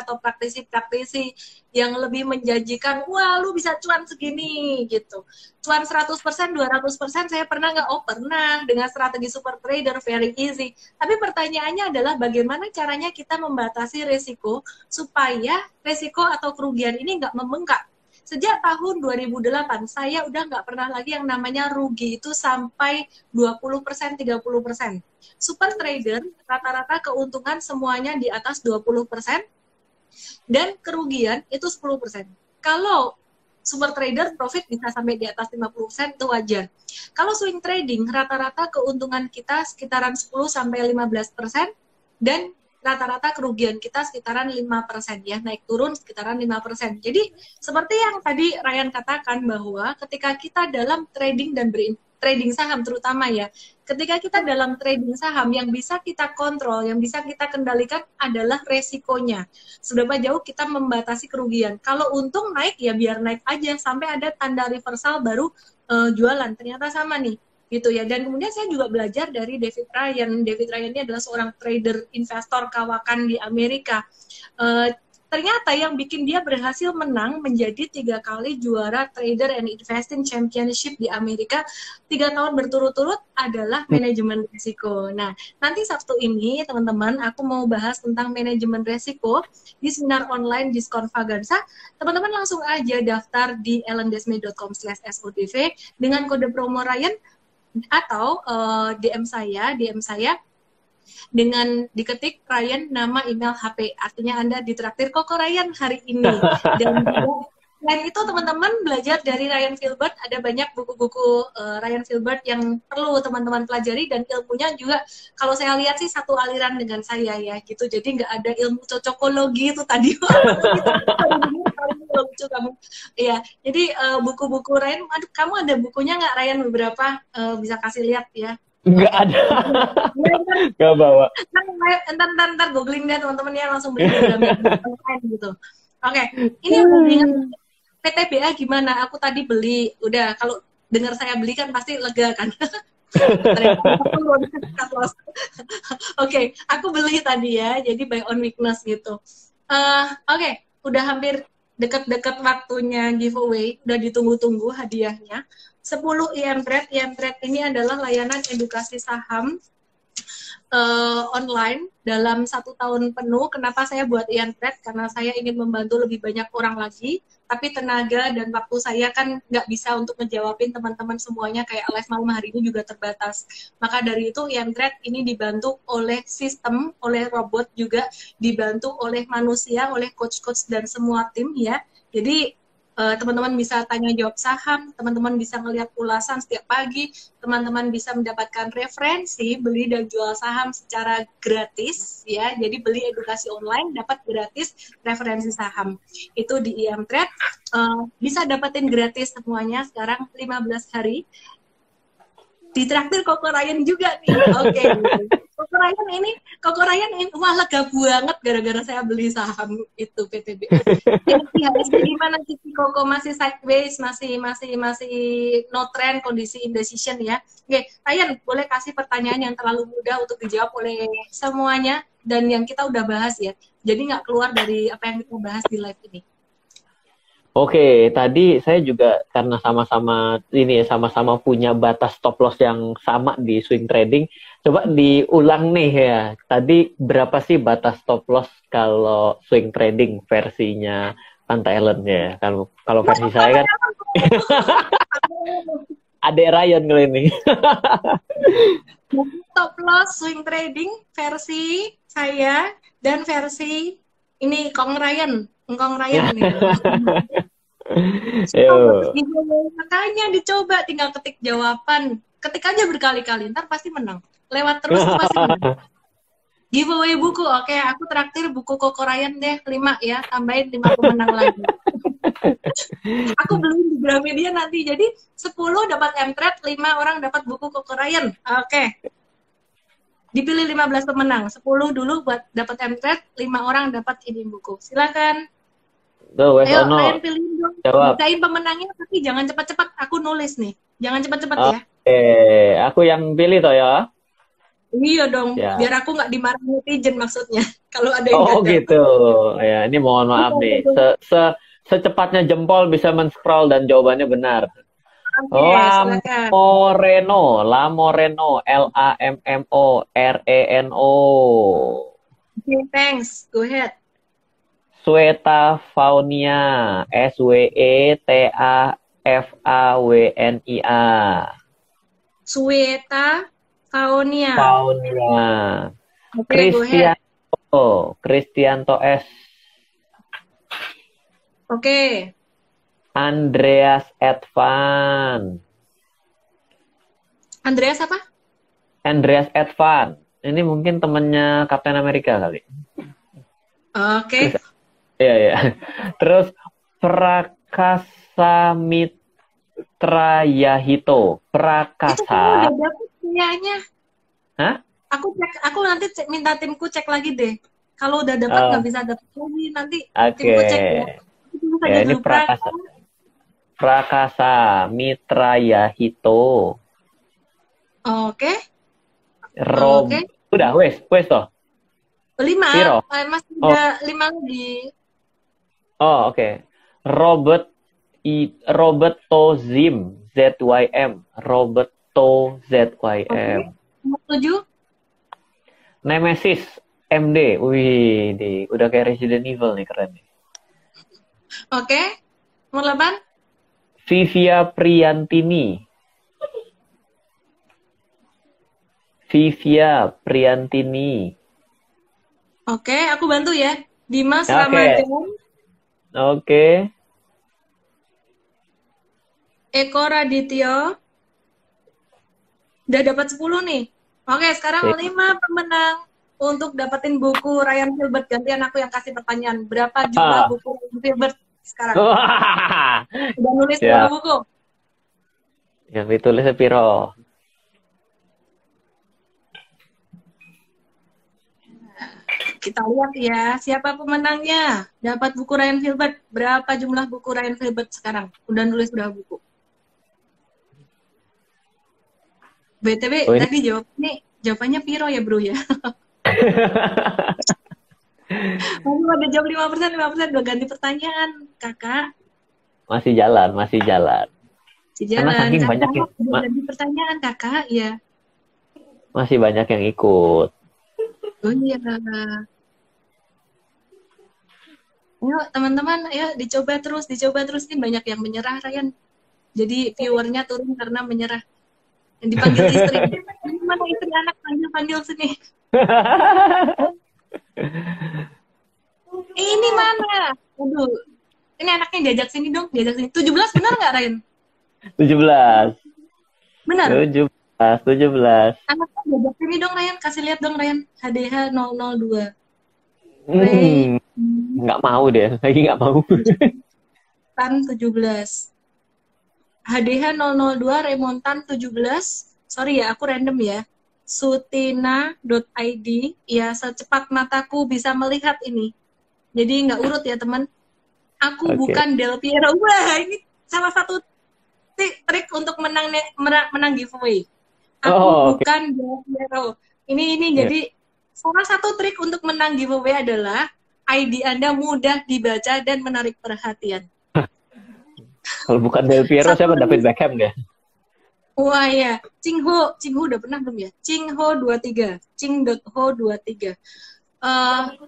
atau praktisi-praktisi yang lebih menjanjikan, wah lu bisa cuan segini gitu. Cuan 100%, 200% saya pernah nggak? Oh pernah, dengan strategi super trader, very easy. Tapi pertanyaannya adalah bagaimana caranya kita membatasi resiko supaya resiko atau kerugian ini nggak membengkak. Sejak tahun 2008, saya udah nggak pernah lagi yang namanya rugi itu sampai 20%, 30%. Super trader, rata-rata keuntungan semuanya di atas 20%, dan kerugian itu 10%. Kalau super trader, profit bisa sampai di atas 50%, itu wajar. Kalau swing trading, rata-rata keuntungan kita sekitaran 10-15%, dan rata-rata kerugian kita sekitaran 5% ya, naik turun sekitaran 5%. Jadi seperti yang tadi Ryan katakan bahwa ketika kita dalam trading dan trading saham terutama ya, ketika kita dalam trading saham yang bisa kita kontrol, yang bisa kita kendalikan adalah resikonya. Seberapa jauh kita membatasi kerugian. Kalau untung naik ya biar naik aja sampai ada tanda reversal baru jualan. Ternyata sama nih. Gitu ya. Dan kemudian saya juga belajar dari David Ryan. David Ryan ini adalah seorang trader investor kawakan di Amerika. Ternyata yang bikin dia berhasil menang menjadi 3 kali juara Trader and Investing Championship di Amerika 3 tahun berturut-turut adalah manajemen risiko. Nah, nanti Sabtu ini teman-teman aku mau bahas tentang manajemen risiko di seminar online Diskon Vagansa. Teman-teman langsung aja daftar di ellendesme.com/sodv dengan kode promo Ryan atau DM saya dengan diketik Ryan nama email HP, artinya Anda ditraktir Koko Ryan hari ini. Dan selain itu teman-teman belajar dari Ryan Filbert, ada banyak buku-buku Ryan Filbert yang perlu teman-teman pelajari, dan ilmunya juga kalau saya lihat sih satu aliran dengan saya ya gitu, jadi nggak ada ilmu cocokologi itu tadi. Lucu kamu. Iya, jadi buku-buku Ryan, kamu ada bukunya nggak Ryan beberapa bisa kasih lihat ya? Nggak ada. Nggak bawa. Ntar googling deh teman-teman ya, langsung beli gitu. Oke, ini yang PTBA gimana? Aku tadi beli, udah kalau dengar saya beli kan pasti lega kan. Oke, aku beli tadi ya, jadi buy on weakness gitu. Oke, udah hampir deket-deket waktunya giveaway, udah ditunggu-tunggu hadiahnya. 10 IM-Trade. IM-Trade ini adalah layanan edukasi saham online dalam 1 tahun penuh. Kenapa saya buat IM-Trade? Karena saya ingin membantu lebih banyak orang lagi, tapi tenaga dan waktu saya kan nggak bisa untuk ngejawabin teman-teman semuanya, kayak live malam hari ini juga terbatas. Maka dari itu IM-Trade ini dibantu oleh sistem, oleh robot juga, dibantu oleh manusia, oleh coach-coach dan semua tim ya. Jadi teman-teman bisa tanya jawab saham, teman-teman bisa ngelihat ulasan setiap pagi, teman-teman bisa mendapatkan referensi beli dan jual saham secara gratis ya. Jadi beli edukasi online dapat gratis referensi saham. Itu di IM-Trade. Bisa dapetin gratis semuanya sekarang 15 hari. Ditraktir Koko Ryan juga nih. Oke. Koko Ryan ini wah lega banget gara-gara saya beli saham itu PTBS. Jadi IHSG gimana sih Koko, masih sideways, masih no trend, kondisi indecision ya. Oke, Ryan boleh kasih pertanyaan yang terlalu mudah untuk dijawab oleh semuanya dan yang kita udah bahas ya. Jadi nggak keluar dari apa yang kita bahas di live ini. Oke, tadi saya juga karena sama-sama punya batas stop loss yang sama di swing trading. Coba diulang nih ya. Tadi berapa sih batas stop loss kalau swing trading versinya Tante Ellen ya? Kalau versi saya kan Adek Ryan kali ini. Stop loss swing trading versi saya dan versi ini Kong Ryan nih. Makanya dicoba, tinggal ketik jawaban, ketik aja berkali-kali, ntar pasti menang. Lewat terus pasti menang. Giveaway buku, oke, aku traktir buku Koko Ryan deh 5 ya, tambahin 5 pemenang lagi. Aku beli di Gramedia nanti, jadi 10 dapat M-Trade, 5 orang dapat buku Koko Ryan. Oke. Dipilih 15 pemenang, 10 dulu buat dapat M-Trade, 5 orang dapat ini buku. Silakan. Ayo, kalian pilih dong. Jawab. Bukain pemenangnya, tapi jangan cepat-cepat. Aku nulis nih. Jangan cepat-cepat ya. Aku yang pilih toh ya. Iya dong. Ya. Biar aku nggak dimarahin netizen maksudnya. Kalau ada yang gagal. Gitu. Ya, ini mohon maaf nih. Secepatnya jempol bisa men-scroll dan jawabannya benar. Lamoreno, Lammoreno. Okay, thanks. Go ahead. Sweta Faunia, SWETAFAWNIA. Sweta Faunia. Okay, Kristianto S. Oke. Andreas Edvan. Andreas apa? Andreas Edvan. Ini mungkin temannya Kapten Amerika kali. Oke. Iya. Terus Prakasa Mitra Yahito. Prakasa. Itu kamu udah dapet kayaknya. Hah? Aku nanti minta timku cek lagi deh. Kalau udah dapat nggak bisa dapat lagi nanti. Timku cek ya. Ya ini Prakasa Mitra Yahito. Oke. Udah, wes toh. 5. Masih ada 5 lagi. Oh, oke. Roberto ZYM. Roberto ZYM. 7. Nemesis MD. Wih, udah kayak Resident Evil nih, keren nih. Oke. Nomor 8. Vivia Priantini. Oke, aku bantu ya. Dimas Ramadan. Oke. Eko Radityo. Udah dapat 10 nih. Oke, sekarang 5 pemenang untuk dapetin buku Ryan Filbert. Gantian aku yang kasih pertanyaan. Berapa jumlah buku Ryan Filbert sekarang? Udah nulis berapa buku? Yang ditulis piro? Kita lihat ya, siapa pemenangnya? Dapat buku Ryan Filbert. Berapa jumlah buku Ryan Filbert sekarang? Udah nulis berapa buku? BTW, tadi jawabannya piro ya bro ya? Masih ada jam 5% udah ganti pertanyaan, Kakak. Masih jalan, masih jalan. Si Karena jalan, saking Kakak banyak yang udah ganti pertanyaan, Kakak. Ya. masih banyak yang ikut. Oh iya. Ayo teman-teman, ayo dicoba terus nih banyak yang menyerah, Ryan. Jadi viewernya turun karena menyerah. Yang dipanggil istri. Ini mana istri anak panggil sini. Ini mana? Aduh, ini anaknya diajak sini dong, diajak sini. 17 benar nggak, Ryan? 17. Benar. 17. Anaknya diajak sini dong, Ryan. Kasih lihat dong, Ryan. HDH 002. Ray, Nggak mau deh, lagi nggak mau. Tan 17. HDH 002, Remontan 17. Sorry ya, aku random ya. Sutina.id. Ya, secepat mataku bisa melihat ini. Jadi nggak urut ya, teman. Aku bukan Del Piero. Wah, ini salah satu trik untuk menang giveaway. Aku bukan Del Piero. Ini jadi salah satu trik untuk menang giveaway adalah ID Anda mudah dibaca dan menarik perhatian. Kalau bukan Del Piero, siapa? David Beckham deh. Wah ya, Cingho udah pernah belum ya? Cingho 23, Cing.ho 23.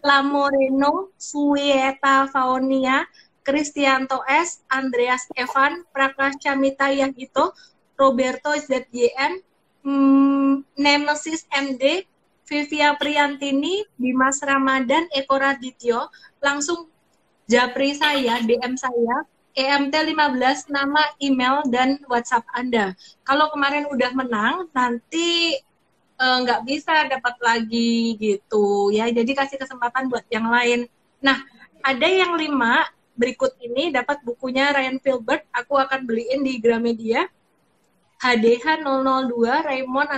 Lamoreno, Sueta Faunia, Kristianto S, Andreas Evan, Prakasya Mitayah itu, Roberto ZYN, Nemesis MD, Vivia Priantini, Dimas Ramadan, Eko Radityo, langsung japri saya, DM saya, EMT 15, nama, email, dan WhatsApp Anda. Kalau kemarin udah menang, nanti nggak bisa dapat lagi gitu ya. Jadi kasih kesempatan buat yang lain. Nah, ada yang 5 berikut ini dapat bukunya Ryan Filbert. Aku akan beliin di Gramedia. HDH 002, Raymond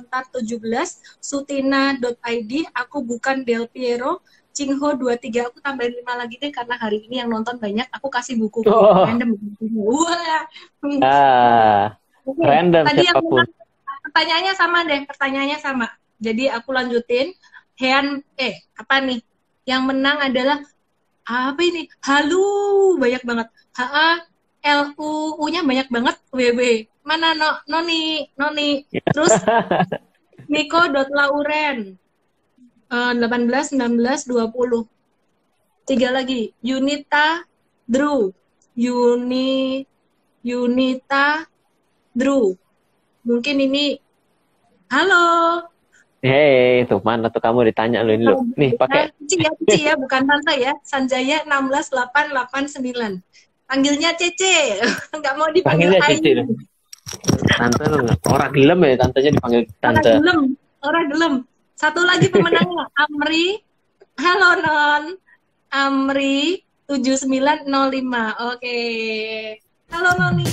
_Tar 17, Sutina.id, aku bukan Del Piero, Cingho 23, aku tambahin 5 lagi deh karena hari ini yang nonton banyak, aku kasih buku random. Wah. Random Tadi siapapun. Pertanyaannya sama. Jadi aku lanjutin. Apa nih? Yang menang adalah apa ini? Halu, banyak banget. LU-nya banyak banget. WW. Mana Noni. Terus Niko.Lauren 18, 19, 20. 3 lagi. Yunita Drew. Yunita Drew. Mungkin ini. Halo. Hey, tuh mana tuh kamu ditanya lu ini lu. Nih pakai. Cici ya, bukan tante ya. Sanjaya 16889. Panggilnya Cece. Enggak mau dipanggil Ayu. Tante lu orang gelem ya, tantenya dipanggil tante. Orang gelem. Satu lagi pemenangnya Amri. Halo Non. Amri 7905. Oke. Halo Noni.